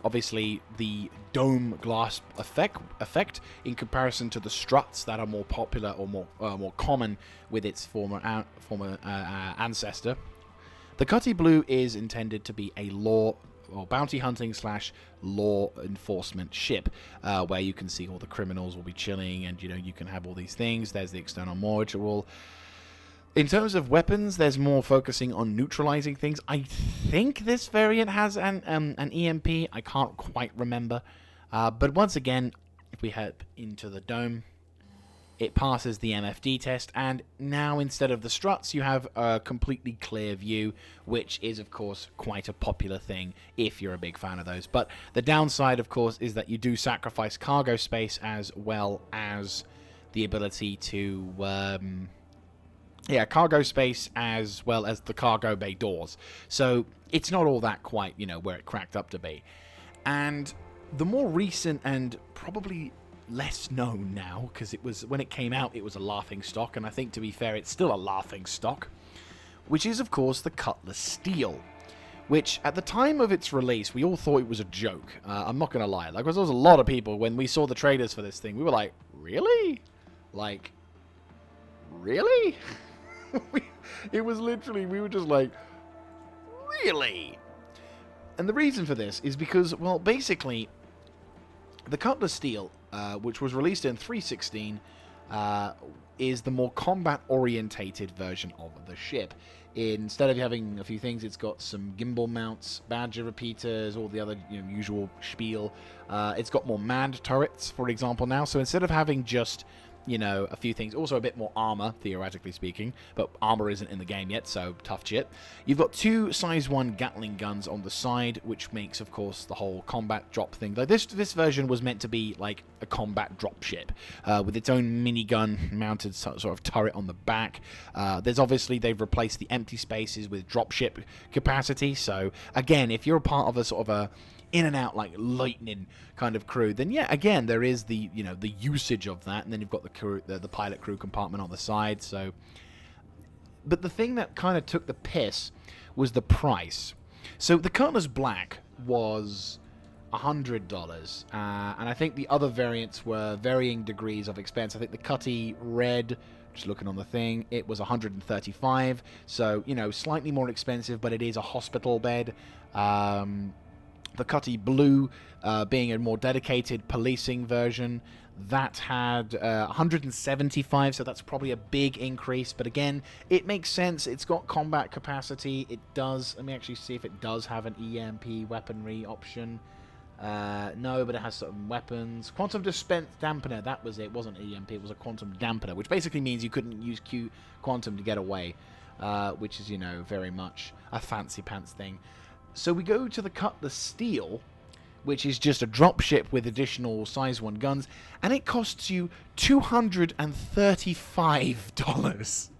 obviously the dome glass effect in comparison to the struts that are more popular or more common with its former ancestor. The Cutty Blue is intended to be a law or bounty hunting / law enforcement ship, where you can see all the criminals will be chilling, and you can have all these things. There's the external module. In terms of weapons, there's more focusing on neutralizing things. I think this variant has an EMP. I can't quite remember. But once again, if we head into the dome, it passes the MFD test, and now instead of the struts, you have a completely clear view, which is, of course, quite a popular thing if you're a big fan of those. But the downside, of course, is that you do sacrifice cargo space as well as the ability to... cargo space as well as the cargo bay doors. So it's not all that quite, where it cracked up to be. And the more recent and probably less known now, because when it came out, it was a laughing stock, and I think, to be fair, it's still a laughing stock, which is, of course, the Cutlass Steel, which, at the time of its release, we all thought it was a joke. I'm not going to lie. Like, there was a lot of people, when we saw the trailers for this thing, we were like, really? Like, really? It was literally, we were just like, really? And the reason for this is because, well, basically, the Cutlass Steel, which was released in 3.16, is the more combat-orientated version of the ship. Instead of having a few things, it's got some gimbal mounts, Badger repeaters, all the other usual spiel. It's got more manned turrets, for example, now. So instead of having just... a few things. Also a bit more armor, theoretically speaking. But armor isn't in the game yet, so tough shit. You've got 2 size 1 Gatling guns on the side, which makes, of course, the whole combat drop thing. Like this version was meant to be like a combat drop ship, with its own minigun mounted sort of turret on the back. There's obviously, they've replaced the empty spaces with dropship capacity. So, again, if you're a part of a sort of a in and out like lightning kind of crew, then yeah, again, there is the the usage of that, and then you've got the crew, the pilot crew compartment on the side. So, but the thing that kind of took the piss was the price. So the Cutlass Black was $100, and I think the other variants were varying degrees of expense. I think the Cutty Red, just looking on the thing, it was $135. So slightly more expensive, but it is a hospital bed. The Cutty Blue, being a more dedicated policing version, that had $175, so that's probably a big increase. But again, it makes sense. It's got combat capacity. It does. Let me actually see if it does have an EMP weaponry option. No, but it has certain weapons. Quantum Dispense Dampener, that was it. It wasn't EMP, it was a Quantum Dampener, which basically means you couldn't use Quantum to get away, which is, very much a fancy pants thing. So we go to the Cutlass Steel, which is just a dropship with additional size 1 guns, and it costs you $235.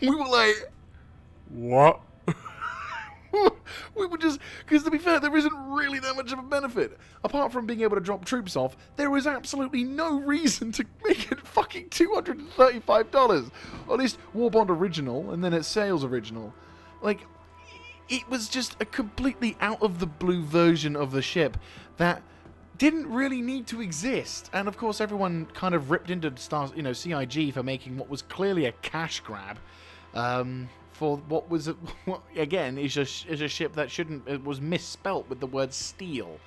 We were like, what? We were just... Because to be fair, there isn't really that much of a benefit. Apart from being able to drop troops off, there was absolutely no reason to make it fucking $235. Or at least War Bond Original, and then it's Sales Original. Like... It was just a completely out-of-the-blue version of the ship that didn't really need to exist. And, of course, everyone kind of ripped into CIG for making what was clearly a cash grab for what was, again, is a ship that it was misspelt with the word steel.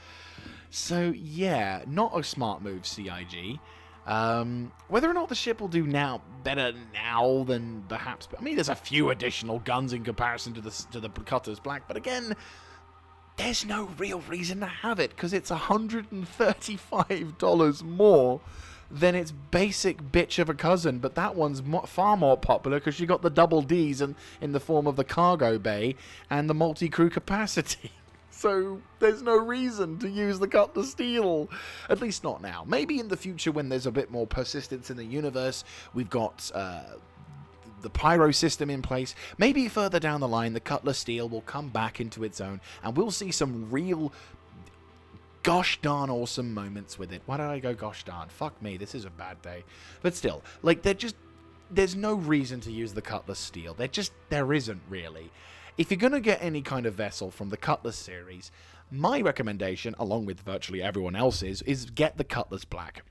So, yeah, not a smart move, CIG. Whether or not the ship will do better now than perhaps... I mean, there's a few additional guns in comparison to the Cutlass Black, but again, there's no real reason to have it, because it's $135 more than its basic bitch of a cousin, but that one's far more popular because you got the double Ds in the form of the cargo bay and the multi-crew capacity. So there's no reason to use the Cutlass Steel. At least not now. Maybe in the future when there's a bit more persistence in the universe, we've got the pyro system in place. Maybe further down the line, the Cutlass Steel will come back into its own and we'll see some real gosh darn awesome moments with it. Why did I go gosh darn? Fuck me, this is a bad day. But still, like, there's no reason to use the Cutlass Steel. There isn't really. If you're going to get any kind of vessel from the Cutlass series, my recommendation, along with virtually everyone else's, is get the Cutlass Black.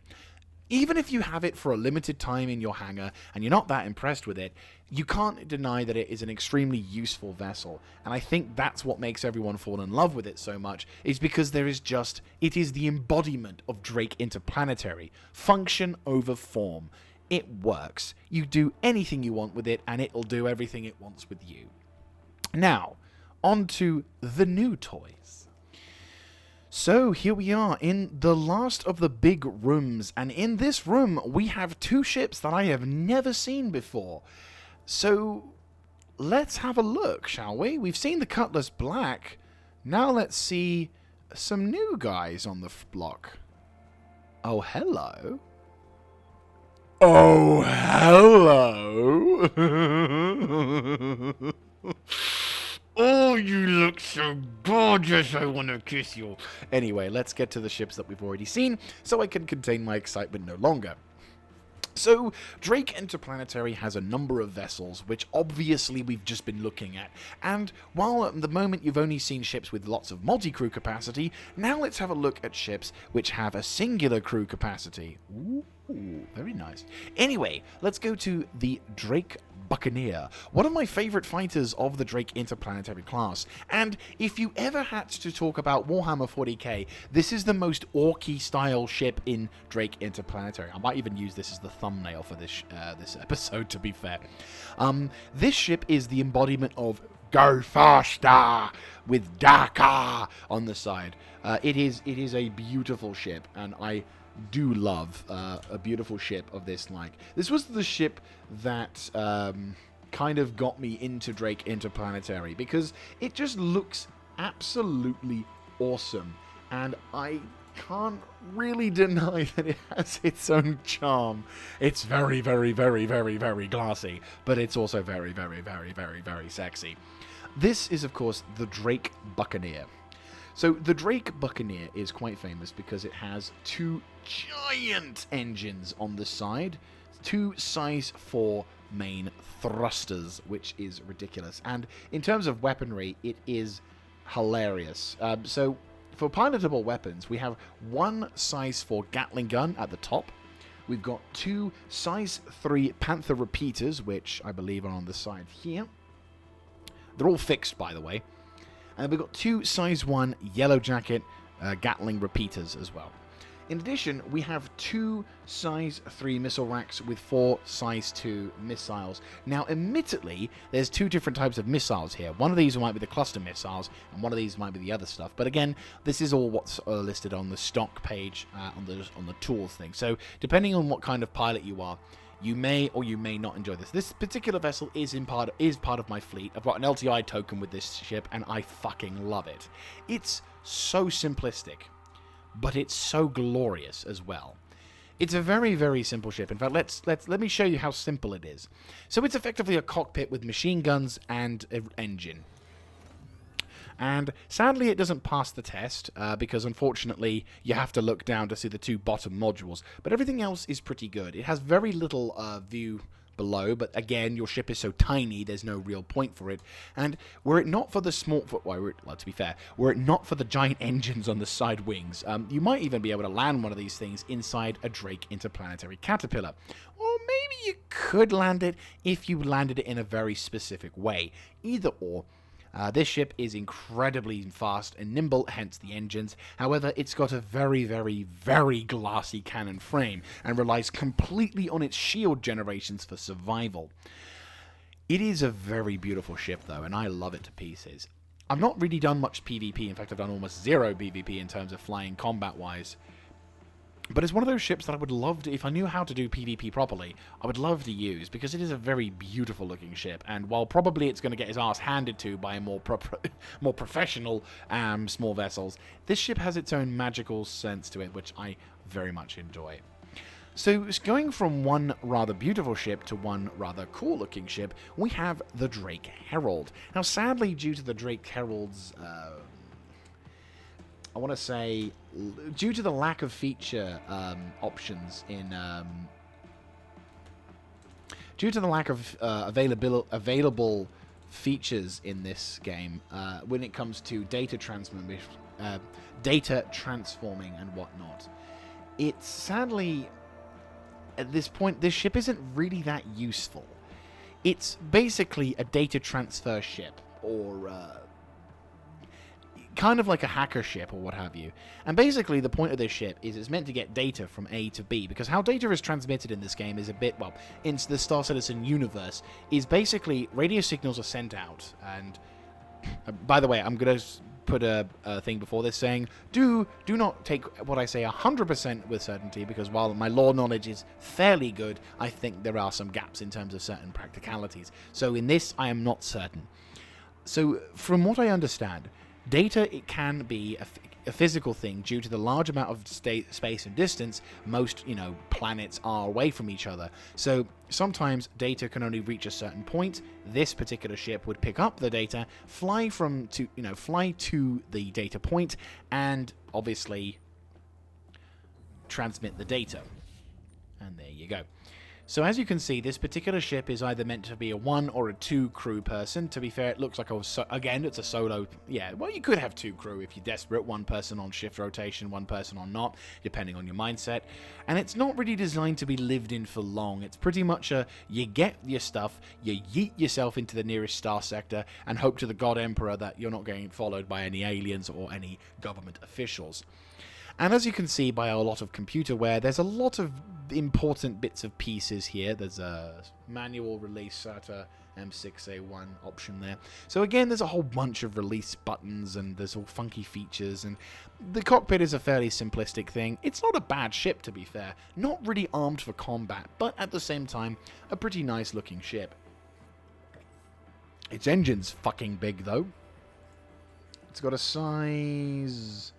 Even if you have it for a limited time in your hangar and you're not that impressed with it, you can't deny that it is an extremely useful vessel. And I think that's what makes everyone fall in love with it so much, is because it is the embodiment of Drake Interplanetary. Function over form. It works. You do anything you want with it and it'll do everything it wants with you. Now, on to the new toys. So here we are in the last of the big rooms, and in this room we have two ships that I have never seen before. So let's have a look, shall we? We've seen the Cutlass Black. Now let's see some new guys on the block. Oh, hello. Oh, hello. Oh, you look so gorgeous, I want to kiss you. Anyway, let's get to the ships that we've already seen, so I can contain my excitement no longer. So, Drake Interplanetary has a number of vessels, which obviously we've just been looking at, and while at the moment you've only seen ships with lots of multi-crew capacity, now let's have a look at ships which have a singular crew capacity. Ooh, very nice. Anyway, let's go to the Drake Buccaneer, one of my favorite fighters of the Drake Interplanetary class, and if you ever had to talk about Warhammer 40k, this is the most orky style ship in Drake Interplanetary. I might even use this as the thumbnail for this episode, to be fair. This ship is the embodiment of go faster with Dakar on the side. It is a beautiful ship, and I do love a beautiful ship of this like. This was the ship that kind of got me into Drake Interplanetary because it just looks absolutely awesome, and I can't really deny that it has its own charm. It's very, very, very, very, very glassy, but it's also very, very, very, very, very sexy. This is, of course, the Drake Buccaneer. So the Drake Buccaneer is quite famous because it has two giant engines on the side, two size 4 main thrusters, which is ridiculous. And in terms of weaponry, it is hilarious. So for pilotable weapons, we have one size 4 Gatling gun at the top. We've got two size 3 Panther repeaters, which I believe are on the side here. They're all fixed, by the way. And we've got two size 1 Yellow Jacket Gatling repeaters as well. In addition, we have two size 3 missile racks with 4 size 2 missiles. Now, admittedly, there's two different types of missiles here. One of these might be the cluster missiles, and one of these might be the other stuff. But again, this is all what's listed on the stock page on the tools thing. So, depending on what kind of pilot you are, you may or you may not enjoy this. This particular vessel is part of my fleet. I've got an LTI token with this ship, and I fucking love it. It's so simplistic, but it's so glorious as well. It's a very, very simple ship. In fact, let me show you how simple it is. So it's effectively a cockpit with machine guns and an engine. And sadly, it doesn't pass the test because, unfortunately, you have to look down to see the two bottom modules. But everything else is pretty good. It has very little view below, but again, your ship is so tiny, there's no real point for it. And were it not for the to be fair, were it not for the giant engines on the side wings, you might even be able to land one of these things inside a Drake Interplanetary Caterpillar. Or maybe you could land it if you landed it in a very specific way. Either or. This ship is incredibly fast and nimble, hence the engines. However, it's got a very, very, very glassy cannon frame and relies completely on its shield generations for survival. It is a very beautiful ship, though, and I love it to pieces. I've not really done much PvP. In fact, I've done almost zero PvP in terms of flying combat-wise. But it's one of those ships that I would love to, if I knew how to do PvP properly, I would love to use, because it is a very beautiful looking ship, and while probably it's going to get his ass handed to by more professional small vessels, this ship has its own magical sense to it, which I very much enjoy. So, going from one rather beautiful ship to one rather cool looking ship, we have the Drake Herald. Now, sadly, due to the Drake Herald's I want to say, due to the lack of feature options in, due to the lack of available features in this game, when it comes to data transforming and whatnot, it's sadly at this point this ship isn't really that useful. It's basically a data transfer ship, or kind of like a hacker ship or what have you. And basically the point of this ship is it's meant to get data from A to B, because how data is transmitted in this game is a bit, well, in the Star Citizen universe, is basically radio signals are sent out. And by the way, I'm going to put a thing before this saying, do not take what I say 100% with certainty, because while my lore knowledge is fairly good, I think there are some gaps in terms of certain practicalities. So in this, I am not certain. So from what I understand, data, it can be a physical thing due to the large amount of space and distance most, planets are away from each other. So sometimes data can only reach a certain point. This particular ship would pick up the data, fly to the data point, and obviously transmit the data. And there you go. So as you can see, this particular ship is either meant to be a 1 or a 2 crew person. To be fair, it looks like again, it's a solo. Yeah, well, you could have 2 crew if you're desperate. 1 person on shift rotation, 1 person on not, depending on your mindset. And it's not really designed to be lived in for long. It's pretty much you get your stuff, you yeet yourself into the nearest star sector, and hope to the God Emperor that you're not getting followed by any aliens or any government officials. And as you can see by a lot of computer wear, there's a lot of important bits of pieces here. There's a manual release SATA M6A1 option there. So again, there's a whole bunch of release buttons, and there's all funky features, and the cockpit is a fairly simplistic thing. It's not a bad ship, to be fair. Not really armed for combat, but at the same time, a pretty nice looking ship. Its engine's fucking big, though. It's got a size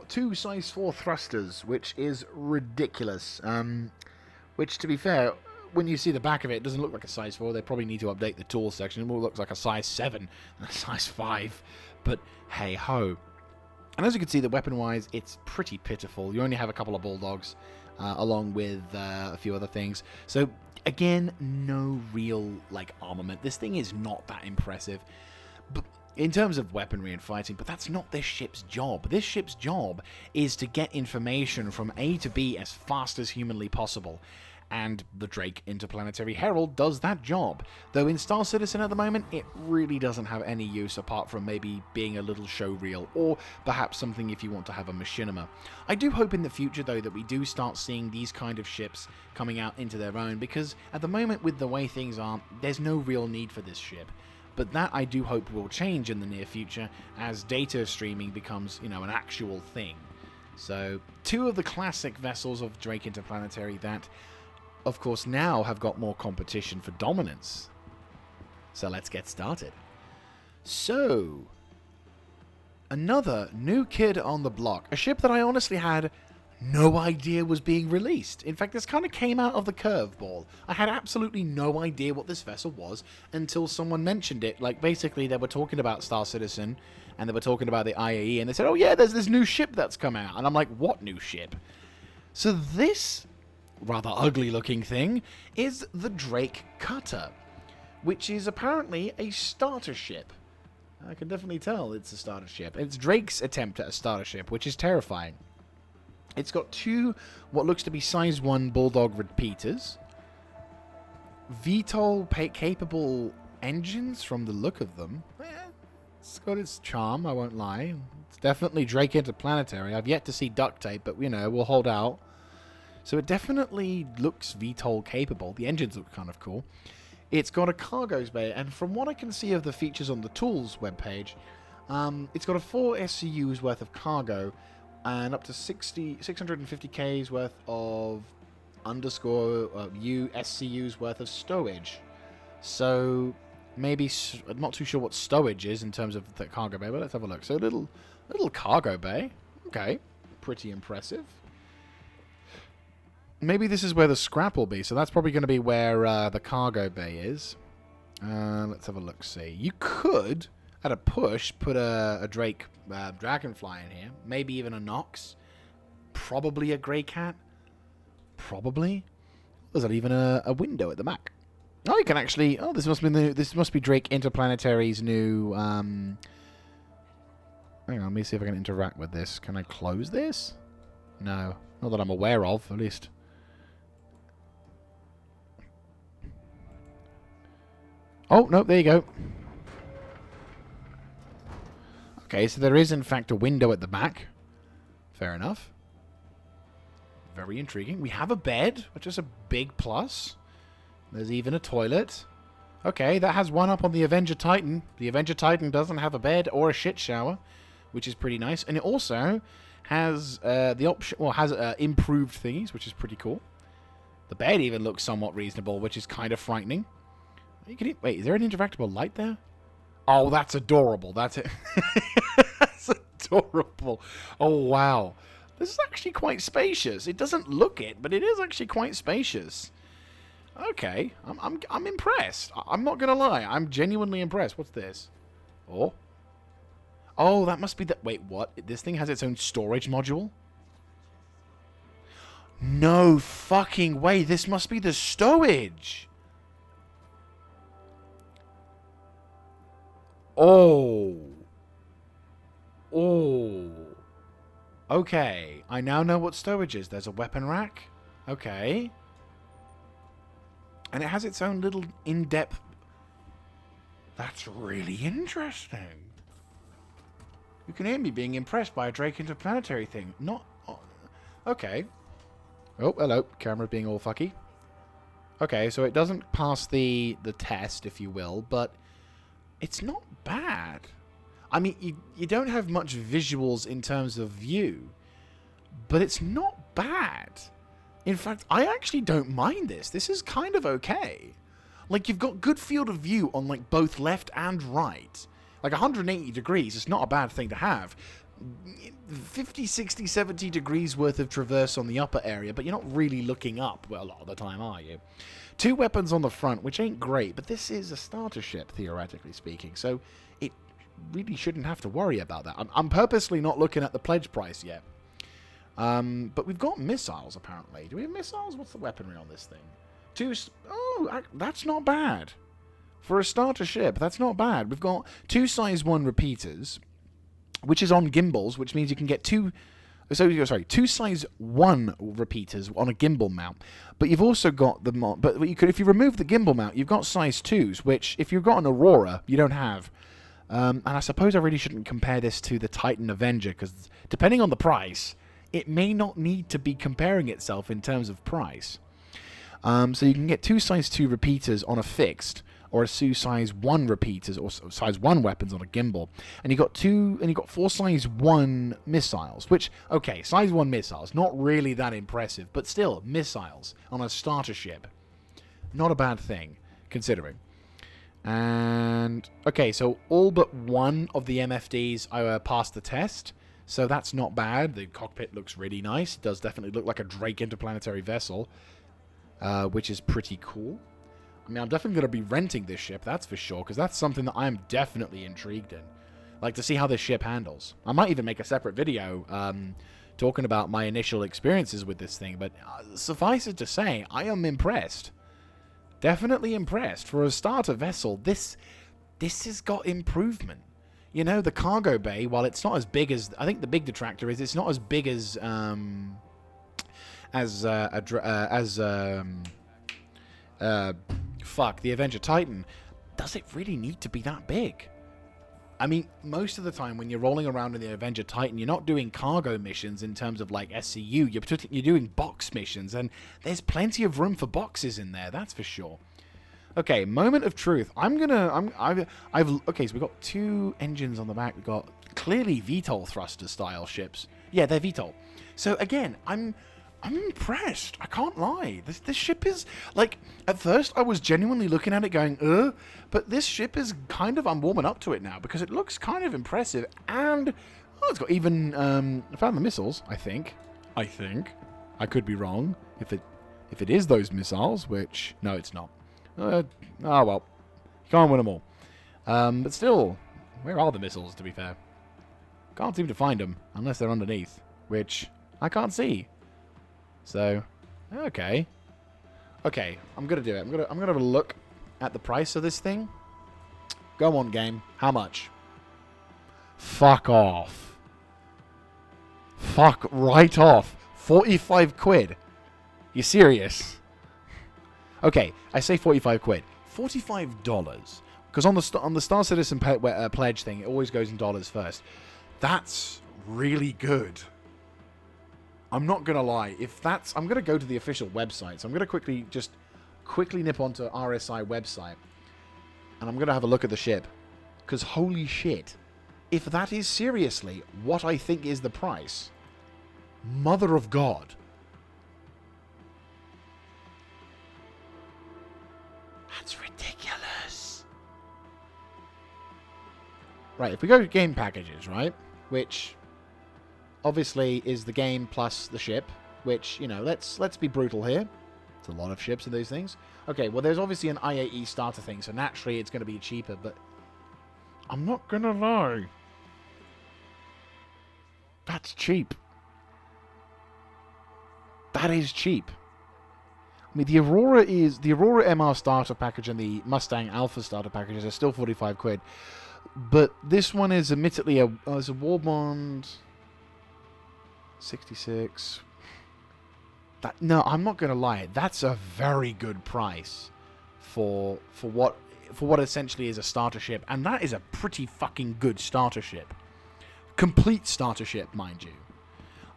2 size 4 thrusters, which is ridiculous. Which, to be fair, when you see the back of it, it doesn't look like a size 4. They probably need to update the tool section. It more looks like a size 7 than a size 5. But hey ho. And as you can see, the weapon-wise, it's pretty pitiful. You only have a couple of bulldogs, along with a few other things. So again, no real armament. This thing is not that impressive. But in terms of weaponry and fighting, but that's not this ship's job. This ship's job is to get information from A to B as fast as humanly possible. And the Drake Interplanetary Herald does that job. Though in Star Citizen at the moment, it really doesn't have any use apart from maybe being a little show reel, or perhaps something if you want to have a machinima. I do hope in the future, though, that we do start seeing these kind of ships coming out into their own, because at the moment, with the way things are, there's no real need for this ship. But that I do hope will change in the near future as data streaming becomes, an actual thing. So, 2 of the classic vessels of Drake Interplanetary that, of course, now have got more competition for dominance. So let's get started. So, another new kid on the block. A ship that I honestly had no idea was being released. In fact, this kind of came out of the curveball. I had absolutely no idea what this vessel was until someone mentioned it. Basically, they were talking about Star Citizen, and they were talking about the IAE, and they said, oh yeah, there's this new ship that's come out. And I'm like, what new ship? So this rather ugly looking thing is the Drake Cutter, which is apparently a starter ship. I can definitely tell it's a starter ship. It's Drake's attempt at a starter ship, which is terrifying. It's got 2 what looks to be size 1 Bulldog repeaters, VTOL capable engines from the look of them. It's got its charm, I won't lie. It's definitely Drake Interplanetary. I've yet to see duct tape, but we'll hold out. So it definitely looks VTOL capable. The engines look kind of cool. It's got a cargo bay, and from what I can see of the features on the tools webpage, it's got a 4 SCUs worth of cargo and up to 650 Ks worth of U SCUs worth of stowage. So maybe I'm not too sure what stowage is in terms of the cargo bay, but let's have a look. So little cargo bay. Okay, pretty impressive. Maybe this is where the scrap will be, so that's probably going to be where the cargo bay is. Let's have a look. See, you could at a push put a Drake Dragonfly in here, maybe even a Nox, probably a Grey Cat, probably. There's not even a window at the back. Oh, you can actually. Oh, this must be Drake Interplanetary's new. Hang on, let me see if I can interact with this. Can I close this? No, not that I'm aware of, at least. Oh, no, there you go. Okay, so there is, in fact, a window at the back. Fair enough. Very intriguing. We have a bed, which is a big plus. There's even a toilet. Okay, that has one up on the Avenger Titan. The Avenger Titan doesn't have a bed or a shit shower, which is pretty nice. And it also has the option, well, has improved thingies, which is pretty cool. The bed even looks somewhat reasonable, which is kind of frightening. Wait, is there an interactable light there? Oh, that's adorable. That's it. That's adorable. Oh, wow. This is actually quite spacious. It doesn't look it, but it is actually quite spacious. Okay, I'm impressed. I'm not gonna lie. I'm genuinely impressed. What's this? Oh, that must be the. Wait, what? This thing has its own storage module? No fucking way. This must be the stowage. Oh. Okay, I now know what stowage is. There's a weapon rack. Okay. And it has its own little in-depth... That's really interesting. You can hear me being impressed by a Drake Interplanetary thing. Not... Okay. Oh, hello. Camera being all fucky. Okay, so it doesn't pass the test, if you will, but it's not bad. I mean, you don't have much visuals in terms of view, but it's not bad. In fact, I actually don't mind this. This is kind of okay. Like, you've got good field of view on, like, both left and right. Like, 180 degrees is not a bad thing to have. 50, 60, 70 degrees worth of traverse on the upper area, but you're not really looking up well, a lot of the time, are you? 2 weapons on the front, which ain't great, but this is a starter ship, theoretically speaking, so it really shouldn't have to worry about that. I'm purposely not looking at the pledge price yet. But we've got missiles, apparently. Do we have missiles? What's the weaponry on this thing? Oh, that's not bad. For a starter ship, that's not bad. We've got 2 size 1 repeaters, which is on gimbals, which means you can get 2 size 1 repeaters on a gimbal mount. But you've also got if you remove the gimbal mount, you've got size 2s, which if you've got an Aurora, you don't have. And I suppose I really shouldn't compare this to the Titan Avenger, because depending on the price, it may not need to be comparing itself in terms of price. So you can get 2 size 2 repeaters on a fixed, or a 2 size 1 repeaters, or size 1 weapons on a gimbal. And you got 4 size 1 missiles, which, okay, size 1 missiles, not really that impressive, but still, missiles on a starter ship. Not a bad thing, considering. And, okay, so all but 1 of the MFDs passed the test. So that's not bad. The cockpit looks really nice. It does definitely look like a Drake Interplanetary vessel, which is pretty cool. I mean, I'm definitely going to be renting this ship, that's for sure, because that's something that I'm definitely intrigued in. Like, to see how this ship handles. I might even make a separate video talking about my initial experiences with this thing, but suffice it to say, I am impressed. Definitely impressed. For a starter vessel, this has got improvement. You know, the cargo bay, while it's not as big as... I think the big detractor is it's not as big as... the Avenger Titan. Does it really need to be that big? I mean, most of the time when you're rolling around in the Avenger Titan, you're not doing cargo missions in terms of, like, SCU. You're doing box missions, and there's plenty of room for boxes in there, that's for sure. Okay, moment of truth. Okay, so we've got 2 engines on the back. We've got clearly VTOL thruster style ships. Yeah, they're VTOL. So again, I'm impressed. I can't lie. This ship is, like, at first I was genuinely looking at it going, but this ship is kind of, I'm warming up to it now because it looks kind of impressive, and it's got even I found the missiles, I think. I could be wrong if it is those missiles, which no, it's not. Oh well, you can't win them all. But still, where are the missiles, to be fair? Can't seem to find them unless they're underneath, which I can't see. So, okay, I'm gonna do it. I'm gonna have a look at the price of this thing. Go on, game. How much? Fuck off. Fuck right off. 45 quid. You serious? Okay, I say 45 quid. $45. Because on the Star Citizen pledge thing, it always goes in dollars first. That's really good. I'm not going to lie. I'm going to go to the official website. So I'm going to quickly nip onto RSI website. And I'm going to have a look at the ship. Because holy shit. If that is seriously what I think is the price, Mother of God. That's ridiculous. Right, if we go to game packages, right? Which obviously is the game plus the ship, which, you know, let's be brutal here. It's a lot of ships and those things. Okay, well, there's obviously an IAE starter thing, so naturally it's going to be cheaper, but I'm not going to lie. That's cheap. That is cheap. I mean, the Aurora MR starter package and the Mustang Alpha starter packages are still 45 quid. But this one is admittedly a War Bond 66. No, I'm not going to lie. That's a very good price for what essentially is a starter ship, and that is a pretty fucking good starter ship. Complete starter ship, mind you.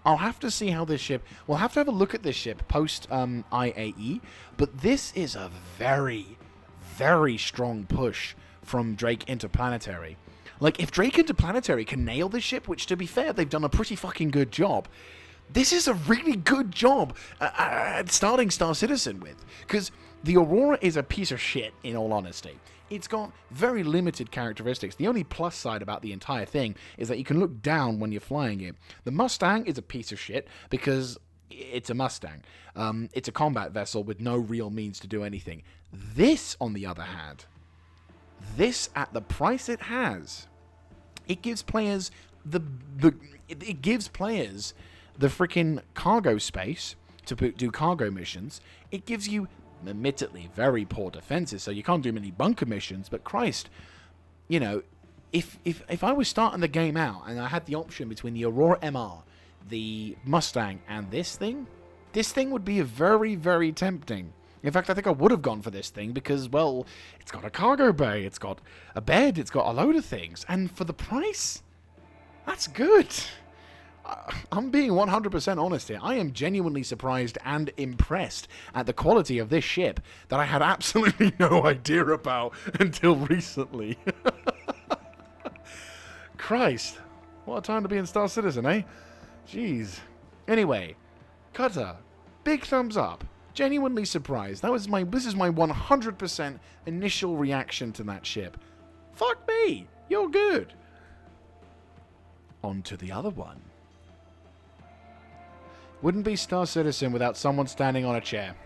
I'll have to see how this ship... We'll have to have a look at this ship post IAE, but this is a very, very strong push from Drake Interplanetary. Like, if Drake Interplanetary can nail this ship, which, to be fair, they've done a pretty fucking good job, this is a really good job at starting Star Citizen with. Because the Aurora is a piece of shit, in all honesty. It's got very limited characteristics. The only plus side about the entire thing is that you can look down when you're flying it. The Mustang is a piece of shit because it's a Mustang. It's a combat vessel with no real means to do anything. This, on the other hand, this at the price it has, it gives players the freaking cargo space to do cargo missions. It gives you, admittedly, very poor defenses, so you can't do many bunker missions, but Christ, you know, if I was starting the game out and I had the option between the Aurora MR, the Mustang, and this thing would be very, very tempting. In fact, I think I would have gone for this thing because, well, it's got a cargo bay, it's got a bed, it's got a load of things, and for the price, that's good. I'm being 100% honest here. I am genuinely surprised and impressed at the quality of this ship that I had absolutely no idea about until recently. Christ. What a time to be in Star Citizen, eh? Jeez. Anyway, Cutter, big thumbs up. Genuinely surprised. This is my 100% initial reaction to that ship. Fuck me. You're good. On to the other one. Wouldn't be Star Citizen without someone standing on a chair.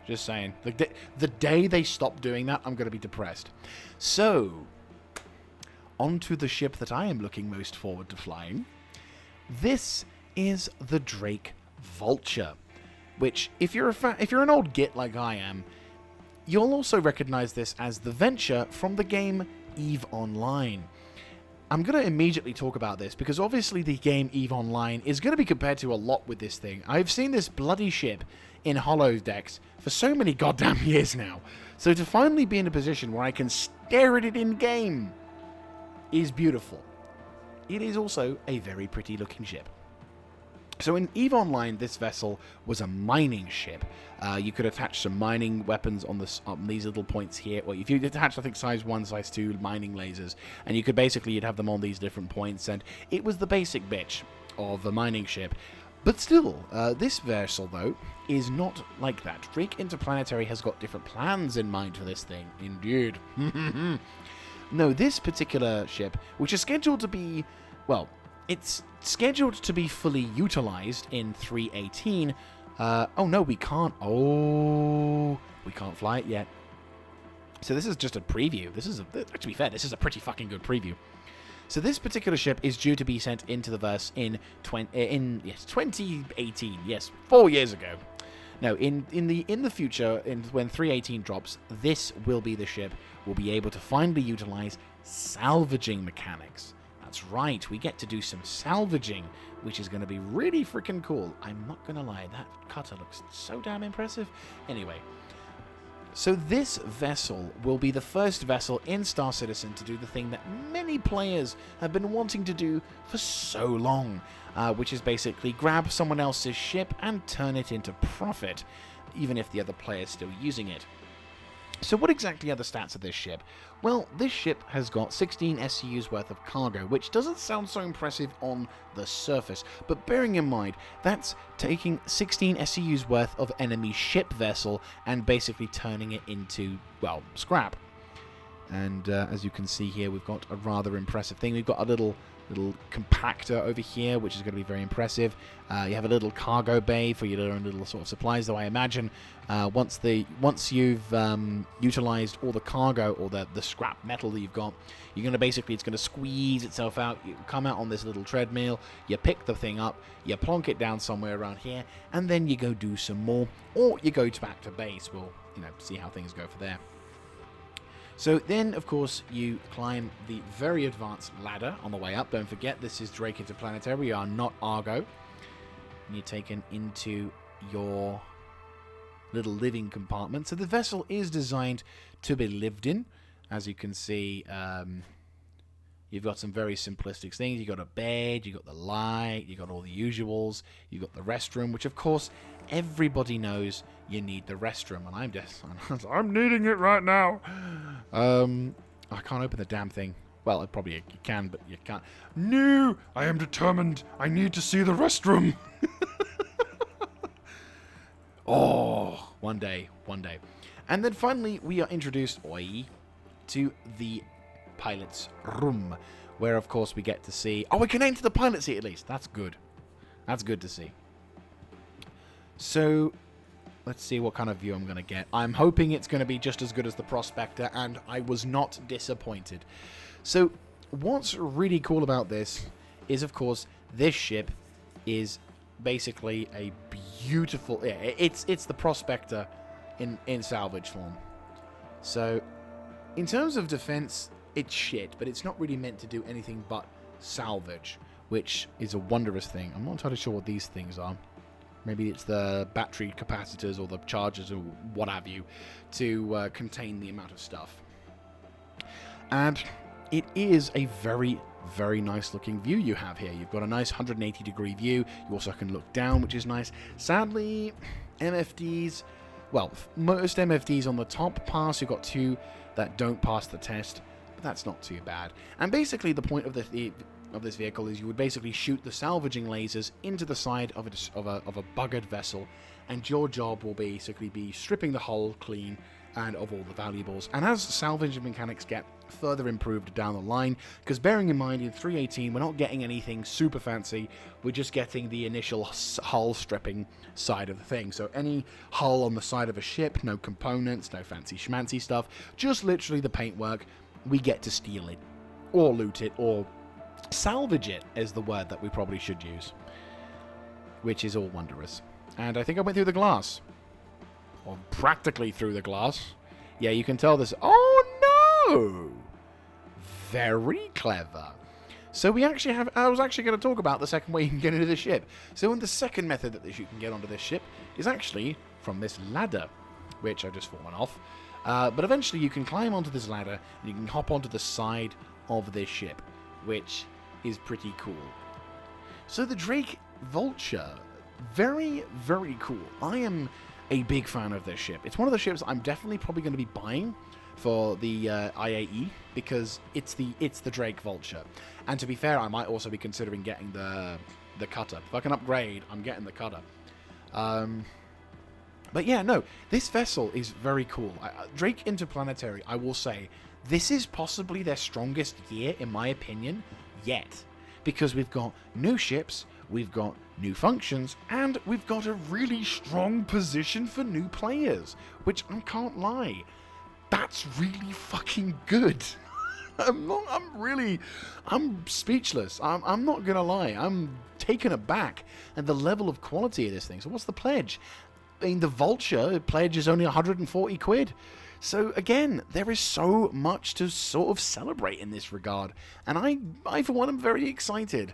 Just saying. The day they stop doing that, I'm going to be depressed. So, on to the ship that I am looking most forward to flying. This is the Drake Vulture, which, if you're an old git like I am, you'll also recognize this as the Venture from the game EVE Online. I'm going to immediately talk about this because obviously the game EVE Online is going to be compared to a lot with this thing. I've seen this bloody ship in holodecks for so many goddamn years now. So to finally be in a position where I can stare at it in-game is beautiful. It is also a very pretty looking ship. So in EVE Online, this vessel was a mining ship. You could attach some mining weapons on these little points here. Well, if you attach, I think, size 1, size 2 mining lasers, and you could basically, you'd have them on these different points, and it was the basic bitch of a mining ship. But still, this vessel, though, is not like that. Drake Interplanetary has got different plans in mind for this thing. Indeed. No, this particular ship, which is scheduled to be, well, it's scheduled to be fully utilized in 3.18. Oh, no, we can't. Oh, we can't fly it yet. So this is just a preview. To be fair, this is a pretty fucking good preview. So this particular ship is due to be sent into the verse in 2018. Yes, 4 years ago. No, in the future, when 3.18 drops, this will be the ship we'll be able to finally utilize salvaging mechanics. That's right, we get to do some salvaging, which is going to be really freaking cool. I'm not going to lie, that cutter looks so damn impressive. Anyway, so this vessel will be the first vessel in Star Citizen to do the thing that many players have been wanting to do for so long, which is basically grab someone else's ship and turn it into profit, even if the other player is still using it. So what exactly are the stats of this ship? Well, this ship has got 16 SCUs worth of cargo, which doesn't sound so impressive on the surface, but bearing in mind, that's taking 16 SCUs worth of enemy ship vessel and basically turning it into, well, scrap. And as you can see here, we've got a rather impressive thing. We've got a little compactor over here, which is going to be very impressive. You have a little cargo bay for your own little sort of supplies, though I imagine once you've utilized all the cargo or the scrap metal that you've got, you're going to basically, it's going to squeeze itself out. You come out on this little treadmill, you pick the thing up, you plonk it down somewhere around here, and then you go do some more, or you go back to base. We'll see how things go for there. So then, of course, you climb the very advanced ladder on the way up. Don't forget, this is Drake Interplanetary. We are not Argo. And you're taken into your little living compartment. So the vessel is designed to be lived in. As you can see, you've got some very simplistic things. You've got a bed, you've got the light, you've got all the usuals. You've got the restroom, which, of course, everybody knows you need the restroom, and I'm needing it right now. I can't open the damn thing. Well, you can, but you can't. No, I am determined. I need to see the restroom. Oh, one day. And then finally, we are introduced, to the pilot's room, where, of course, we get to see... Oh, we can enter the pilot seat, at least. That's good. That's good to see. So, let's see what kind of view I'm going to get. I'm hoping it's going to be just as good as the Prospector, and I was not disappointed. So, what's really cool about this is, of course, this ship is basically a beautiful... Yeah, it's the Prospector in salvage form. So, in terms of defense, it's shit, but it's not really meant to do anything but salvage, which is a wondrous thing. I'm not entirely sure what these things are. Maybe it's the battery capacitors or the chargers or what have you to contain the amount of stuff. And it is a very, very nice looking view you have here. You've got a nice 180-degree view. You also can look down, which is nice. Sadly, MFDs, well, most MFDs on the top pass. You've got 2 that don't pass the test, but that's not too bad. And basically the point of this vehicle is you would basically shoot the salvaging lasers into the side of a buggered vessel, and your job will basically be stripping the hull clean and of all the valuables. And as salvaging mechanics get further improved down the line, because bearing in mind in 3.18 we're not getting anything super fancy, we're just getting the initial hull stripping side of the thing. So any hull on the side of a ship, no components, no fancy schmancy stuff, just literally the paintwork, we get to steal it, or loot it, or salvage it is the word that we probably should use, which is all wondrous. And I think I went through the glass, or practically through the glass. Yeah, you can tell this. Oh no, very clever. So we actually have, I was actually going to talk about the second way you can get into the ship. So the second method that you can get onto this ship is actually from this ladder, which I've just fallen off. But eventually you can climb onto this ladder and you can hop onto the side of this ship, which is pretty cool. So the Drake Vulture. Very, very cool. I am a big fan of this ship. It's one of the ships I'm definitely probably going to be buying for the IAE because it's the Drake Vulture. And to be fair, I might also be considering getting the cutter. If I can upgrade, I'm getting the cutter. But yeah, no, this vessel is very cool. Drake Interplanetary, I will say, this is possibly their strongest year, in my opinion, yet. Because we've got new ships, we've got new functions, and we've got a really strong position for new players. Which, I can't lie, that's really fucking good. I'm speechless. I'm not gonna lie. I'm taken aback at the level of quality of this thing. So what's the pledge? I mean, the Vulture pledge is only 140 quid. So again, there is so much to sort of celebrate in this regard. And I for one, am very excited.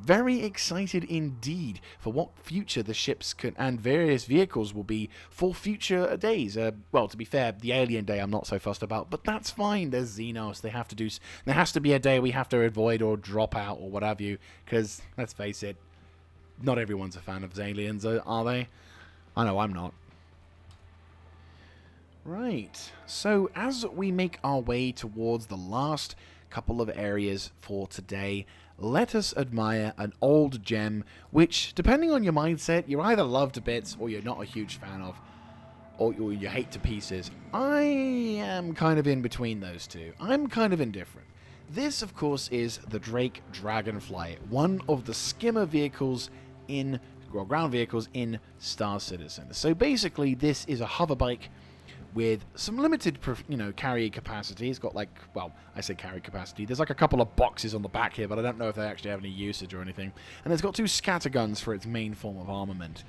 Very excited indeed for what future the ships can and various vehicles will be for future days. Well, to be fair, the Alien Day I'm not so fussed about, but that's fine. There's Xenos. There has to be a day we have to avoid or drop out or what have you. Because let's face it, not everyone's a fan of aliens, are they? I know I'm not. Right, so as we make our way towards the last couple of areas for today, let us admire an old gem, which, depending on your mindset, you either love to bits or you're not a huge fan of, or you hate to pieces. I am kind of in between those two. I'm kind of indifferent. This, of course, is the Drake Dragonfly, one of the skimmer vehicles ground vehicles in Star Citizen. So basically, this is a hover bike with some limited, carry capacity. It's got I say carry capacity. There's like a couple of boxes on the back here, but I don't know if they actually have any usage or anything. And it's got 2 scatterguns for its main form of armament.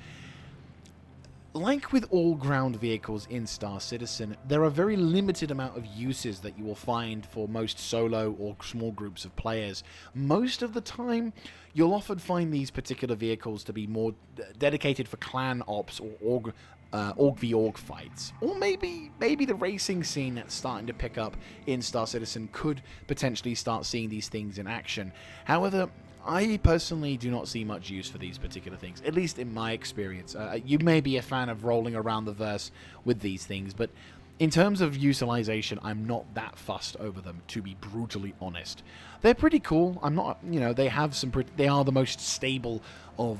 Like with all ground vehicles in Star Citizen, there are very limited amount of uses that you will find for most solo or small groups of players. Most of the time, you'll often find these particular vehicles to be more dedicated for clan ops or Org v Org fights. Or maybe the racing scene that's starting to pick up in Star Citizen could potentially start seeing these things in action. However, I personally do not see much use for these particular things, at least in my experience. You may be a fan of rolling around the verse with these things, but in terms of utilization, I'm not that fussed over them, to be brutally honest. They're pretty cool. I'm not, they have they are the most stable of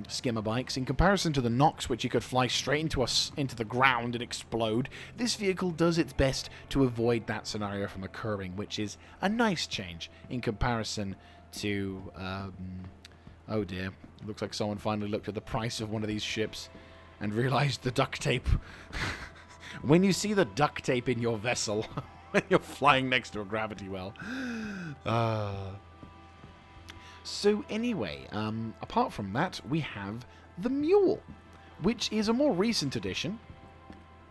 skimmer bikes. In comparison to the Nox, which you could fly straight into the ground and explode, this vehicle does its best to avoid that scenario from occurring, which is a nice change in comparison to, oh dear, it looks like someone finally looked at the price of one of these ships and realized the duct tape. When you see the duct tape in your vessel when you're flying next to a gravity well. So anyway, apart from that, we have the Mule, which is a more recent addition.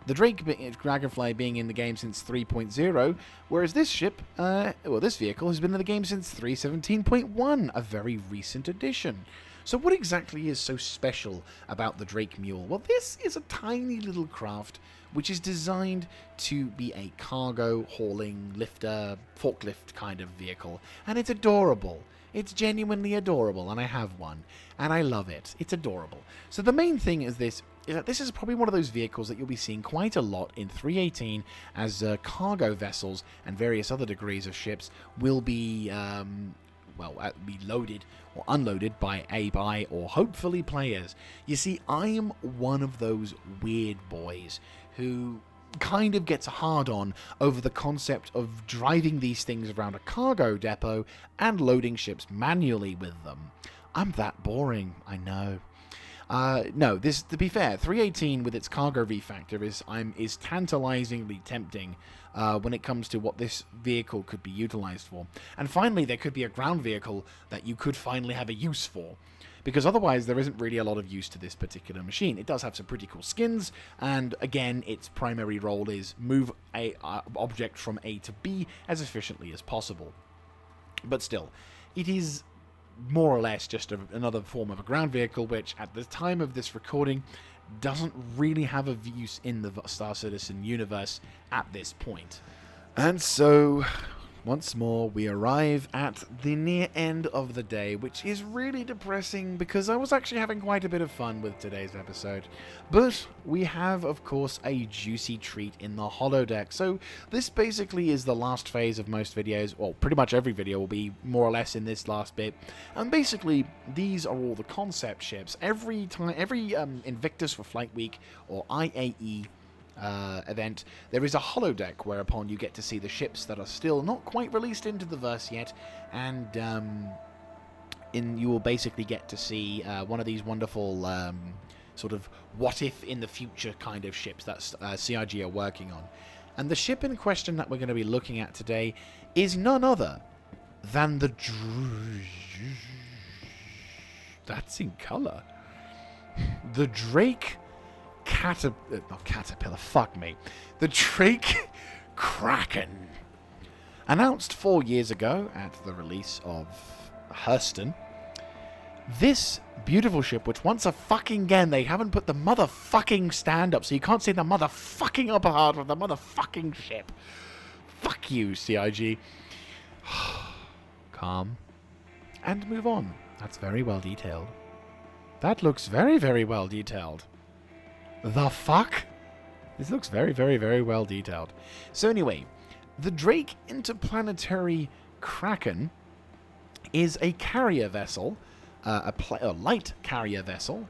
The Drake Dragonfly being in the game since 3.0, whereas this ship, this vehicle has been in the game since 3.17.1, a very recent addition. So what exactly is so special about the Drake Mule? Well, this is a tiny little craft which is designed to be a cargo hauling lifter, forklift kind of vehicle, and it's adorable. It's genuinely adorable, and I have one, and I love it. It's adorable. So the main thing is that this is probably one of those vehicles that you'll be seeing quite a lot in 3.18 as cargo vessels and various other degrees of ships will be, be loaded or unloaded by or hopefully players. You see, I am one of those weird boys who kind of gets a hard-on over the concept of driving these things around a cargo depot and loading ships manually with them. I'm that boring, I know. No, this, to be fair, 3.18 with its cargo V-factor is tantalizingly tempting when it comes to what this vehicle could be utilized for. And finally, there could be a ground vehicle that you could finally have a use for. Because otherwise, there isn't really a lot of use to this particular machine. It does have some pretty cool skins, and again, its primary role is move a object from A to B as efficiently as possible. But still, it is more or less just another form of a ground vehicle, which at the time of this recording doesn't really have a use in the Star Citizen universe at this point. And so Once more, we arrive at the near end of the day, which is really depressing because I was actually having quite a bit of fun with today's episode. But we have, of course, a juicy treat in the holodeck. So this basically is the last phase of most videos. Well, pretty much every video will be more or less in this last bit. And basically, these are all the concept ships. Every Invictus for Flight Week or IAE event, there is a holodeck whereupon you get to see the ships that are still not quite released into the verse yet, and you will basically get to see one of these wonderful sort of what if in the future kind of ships that CIG are working on. And the ship in question that we're going to be looking at today is none other than the that's in color. The Drake not Caterpillar, fuck me. The Drake Kraken. Announced 4 years ago at the release of Hurston, this beautiful ship, which once again, they haven't put the motherfucking stand up, so you can't see the motherfucking upper half of the motherfucking ship. Fuck you, CIG. Calm. And move on. That's very well detailed. That looks very, very well detailed. The fuck? This looks very, very, very well detailed. So anyway, the Drake Interplanetary Kraken is a carrier vessel, a light carrier vessel,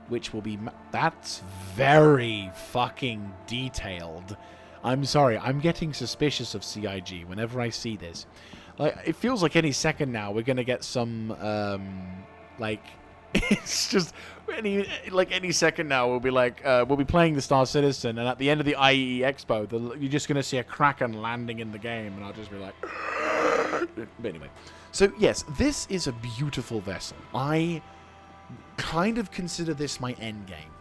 which will be... That's very fucking detailed. I'm sorry, I'm getting suspicious of CIG whenever I see this. Like, it feels like any second now we're gonna get some, it's just any second now we'll be we'll be playing the Star Citizen, and at the end of the IAE Expo, you're just gonna see a Kraken landing in the game, and I'll just be like. But anyway, so yes, this is a beautiful vessel. I kind of consider this my end game.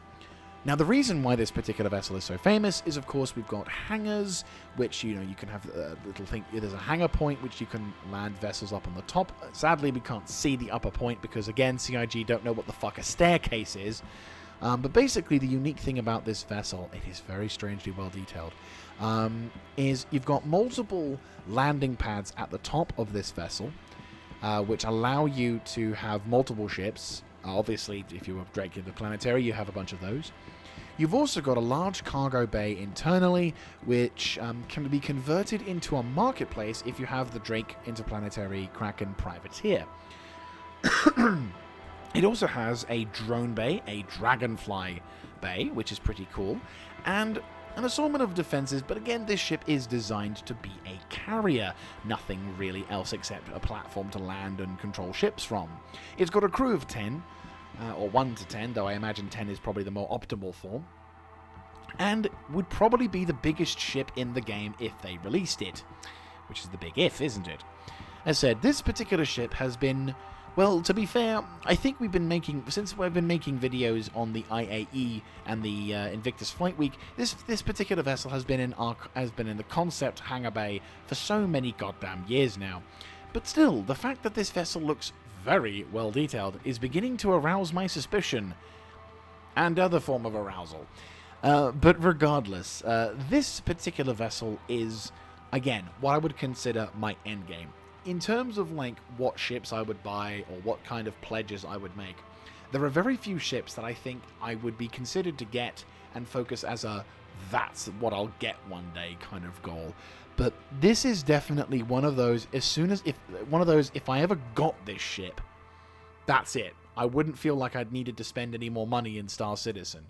Now, the reason why this particular vessel is so famous is, of course, we've got hangars, which, you can have a little thing. There's a hangar point, which you can land vessels up on the top. Sadly, we can't see the upper point because, again, CIG don't know what the fuck a staircase is. But basically, the unique thing about this vessel, it is very strangely well detailed, is you've got multiple landing pads at the top of this vessel, which allow you to have multiple ships. Obviously, if you have Drake Interplanetary, you have a bunch of those. You've also got a large cargo bay internally, which can be converted into a marketplace if you have the Drake Interplanetary Kraken Privateer. It also has a drone bay, a dragonfly bay, which is pretty cool, and an assortment of defenses, but again, this ship is designed to be a carrier. Nothing really else except a platform to land and control ships from. It's got a crew of 10, or 1 to 10, though I imagine 10 is probably the more optimal form, and would probably be the biggest ship in the game if they released it, which is the big if, isn't it? As said, this particular ship has been... Well, to be fair, I think since we've been making videos on the IAE and the Invictus Flight Week, this particular vessel has been in the concept hangar bay for so many goddamn years now. But still, the fact that this vessel looks very well detailed is beginning to arouse my suspicion and other form of arousal. But regardless, this particular vessel is, again, what I would consider my endgame. In terms of what ships I would buy or what kind of pledges I would make, there are very few ships that I think I would be considered to get and focus as a that's what I'll get one day kind of goal. But this is definitely one of those. If I ever got this ship, that's it. I wouldn't feel like I'd needed to spend any more money in Star Citizen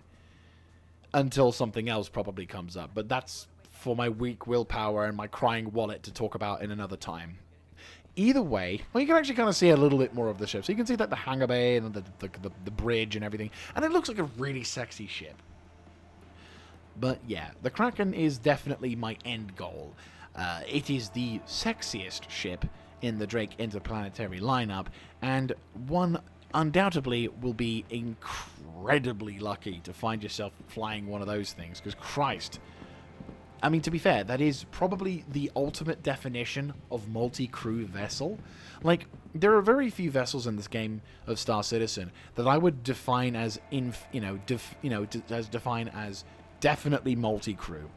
until something else probably comes up. But that's for my weak willpower and my crying wallet to talk about in another time. Either way, well, you can actually kind of see a little bit more of the ship. So you can see that the hangar bay and the bridge and everything. And it looks like a really sexy ship. But yeah, the Kraken is definitely my end goal. It is the sexiest ship in the Drake Interplanetary lineup. And one undoubtedly will be incredibly lucky to find yourself flying one of those things. Because Christ... I mean, to be fair, that is probably the ultimate definition of multi-crew vessel. There are very few vessels in this game of Star Citizen that I would define as defined as definitely multi-crew.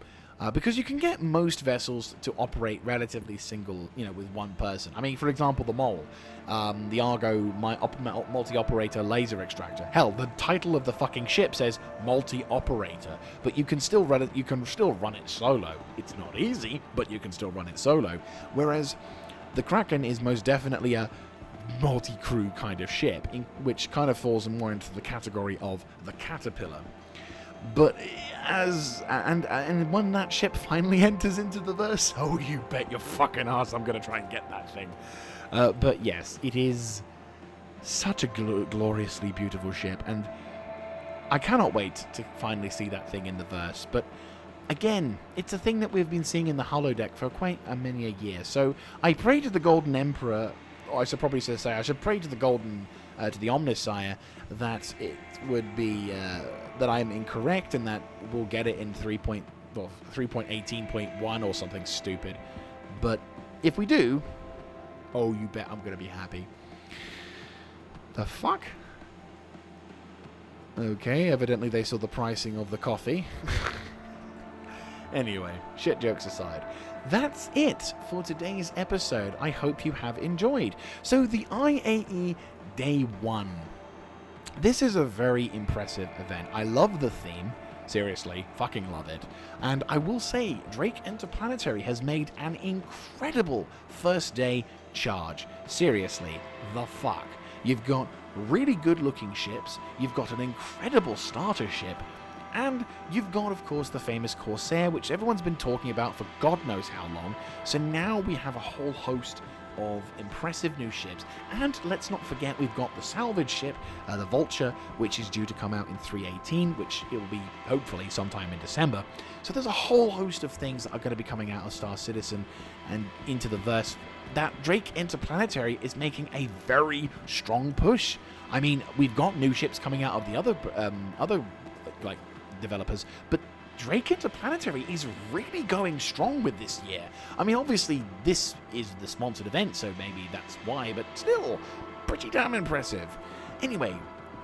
because you can get most vessels to operate relatively single, with one person. I mean, for example, the Mole, the Argo multi-operator laser extractor. Hell, the title of the fucking ship says multi-operator, but you can still run it solo. It's not easy, but you can still run it solo. Whereas the Kraken is most definitely a multi-crew kind of ship, which kind of falls more into the category of the Caterpillar. But and when that ship finally enters into the verse, oh, you bet your fucking ass I'm going to try and get that thing. But yes, it is such a gloriously beautiful ship, and I cannot wait to finally see that thing in the verse. But again, it's a thing that we've been seeing in the holodeck for quite many a year. So I pray to the Golden Emperor, or I should probably say I should pray to the to the Omnissiah, that it would be that I'm incorrect and that we'll get it in 3.18.1 or something stupid. But if we do, oh, you bet I'm going to be happy. The fuck? Okay, evidently they saw the pricing of the coffee. Anyway, shit jokes aside, that's it for today's episode. I hope you have enjoyed. So the IAE Day 1. This is a very impressive event. I love the theme. Seriously, fucking love it. And I will say, Drake Interplanetary has made an incredible first day charge. Seriously, the fuck. You've got really good looking ships, you've got an incredible starter ship, and you've got, of course, the famous Corsair, which everyone's been talking about for God knows how long. So now we have a whole host of impressive new ships. And let's not forget, we've got the salvage ship, the Vulture, which is due to come out in 3.18, which it will be hopefully sometime in December. So there's a whole host of things that are going to be coming out of Star Citizen and into the verse that Drake Interplanetary is making a very strong push. I mean, we've got new ships coming out of the other developers, but Drake Interplanetary is really going strong with this year. I mean, obviously, this is the sponsored event, so maybe that's why, but still, pretty damn impressive. Anyway,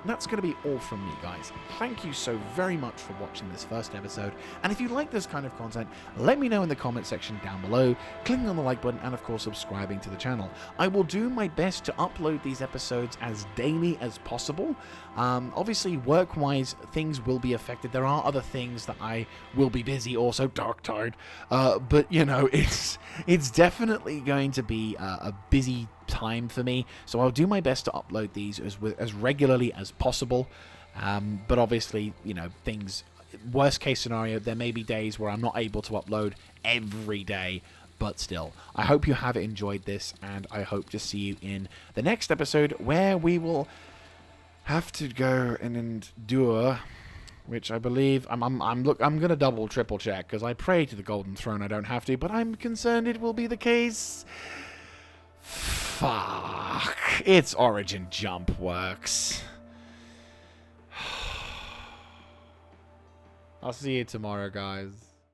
that's going to be all from me, guys. Thank you so very much for watching this first episode, and if you like this kind of content, let me know in the comment section down below, clicking on the like button, and of course subscribing to the channel. I will do my best to upload these episodes as daily as possible. Obviously, work-wise, things will be affected. There are other things that I will be busy, also dark-tired, but, it's definitely going to be a busy time for me, so I'll do my best to upload these as regularly as possible, but obviously, things, worst case scenario, there may be days where I'm not able to upload every day, but still, I hope you have enjoyed this, and I hope to see you in the next episode, where we will have to go and endure, which I believe I'm gonna double triple check, because I pray to the Golden Throne I don't have to, but I'm concerned it will be the case. Fuck. Its Origin Jump works. I'll see you tomorrow, guys.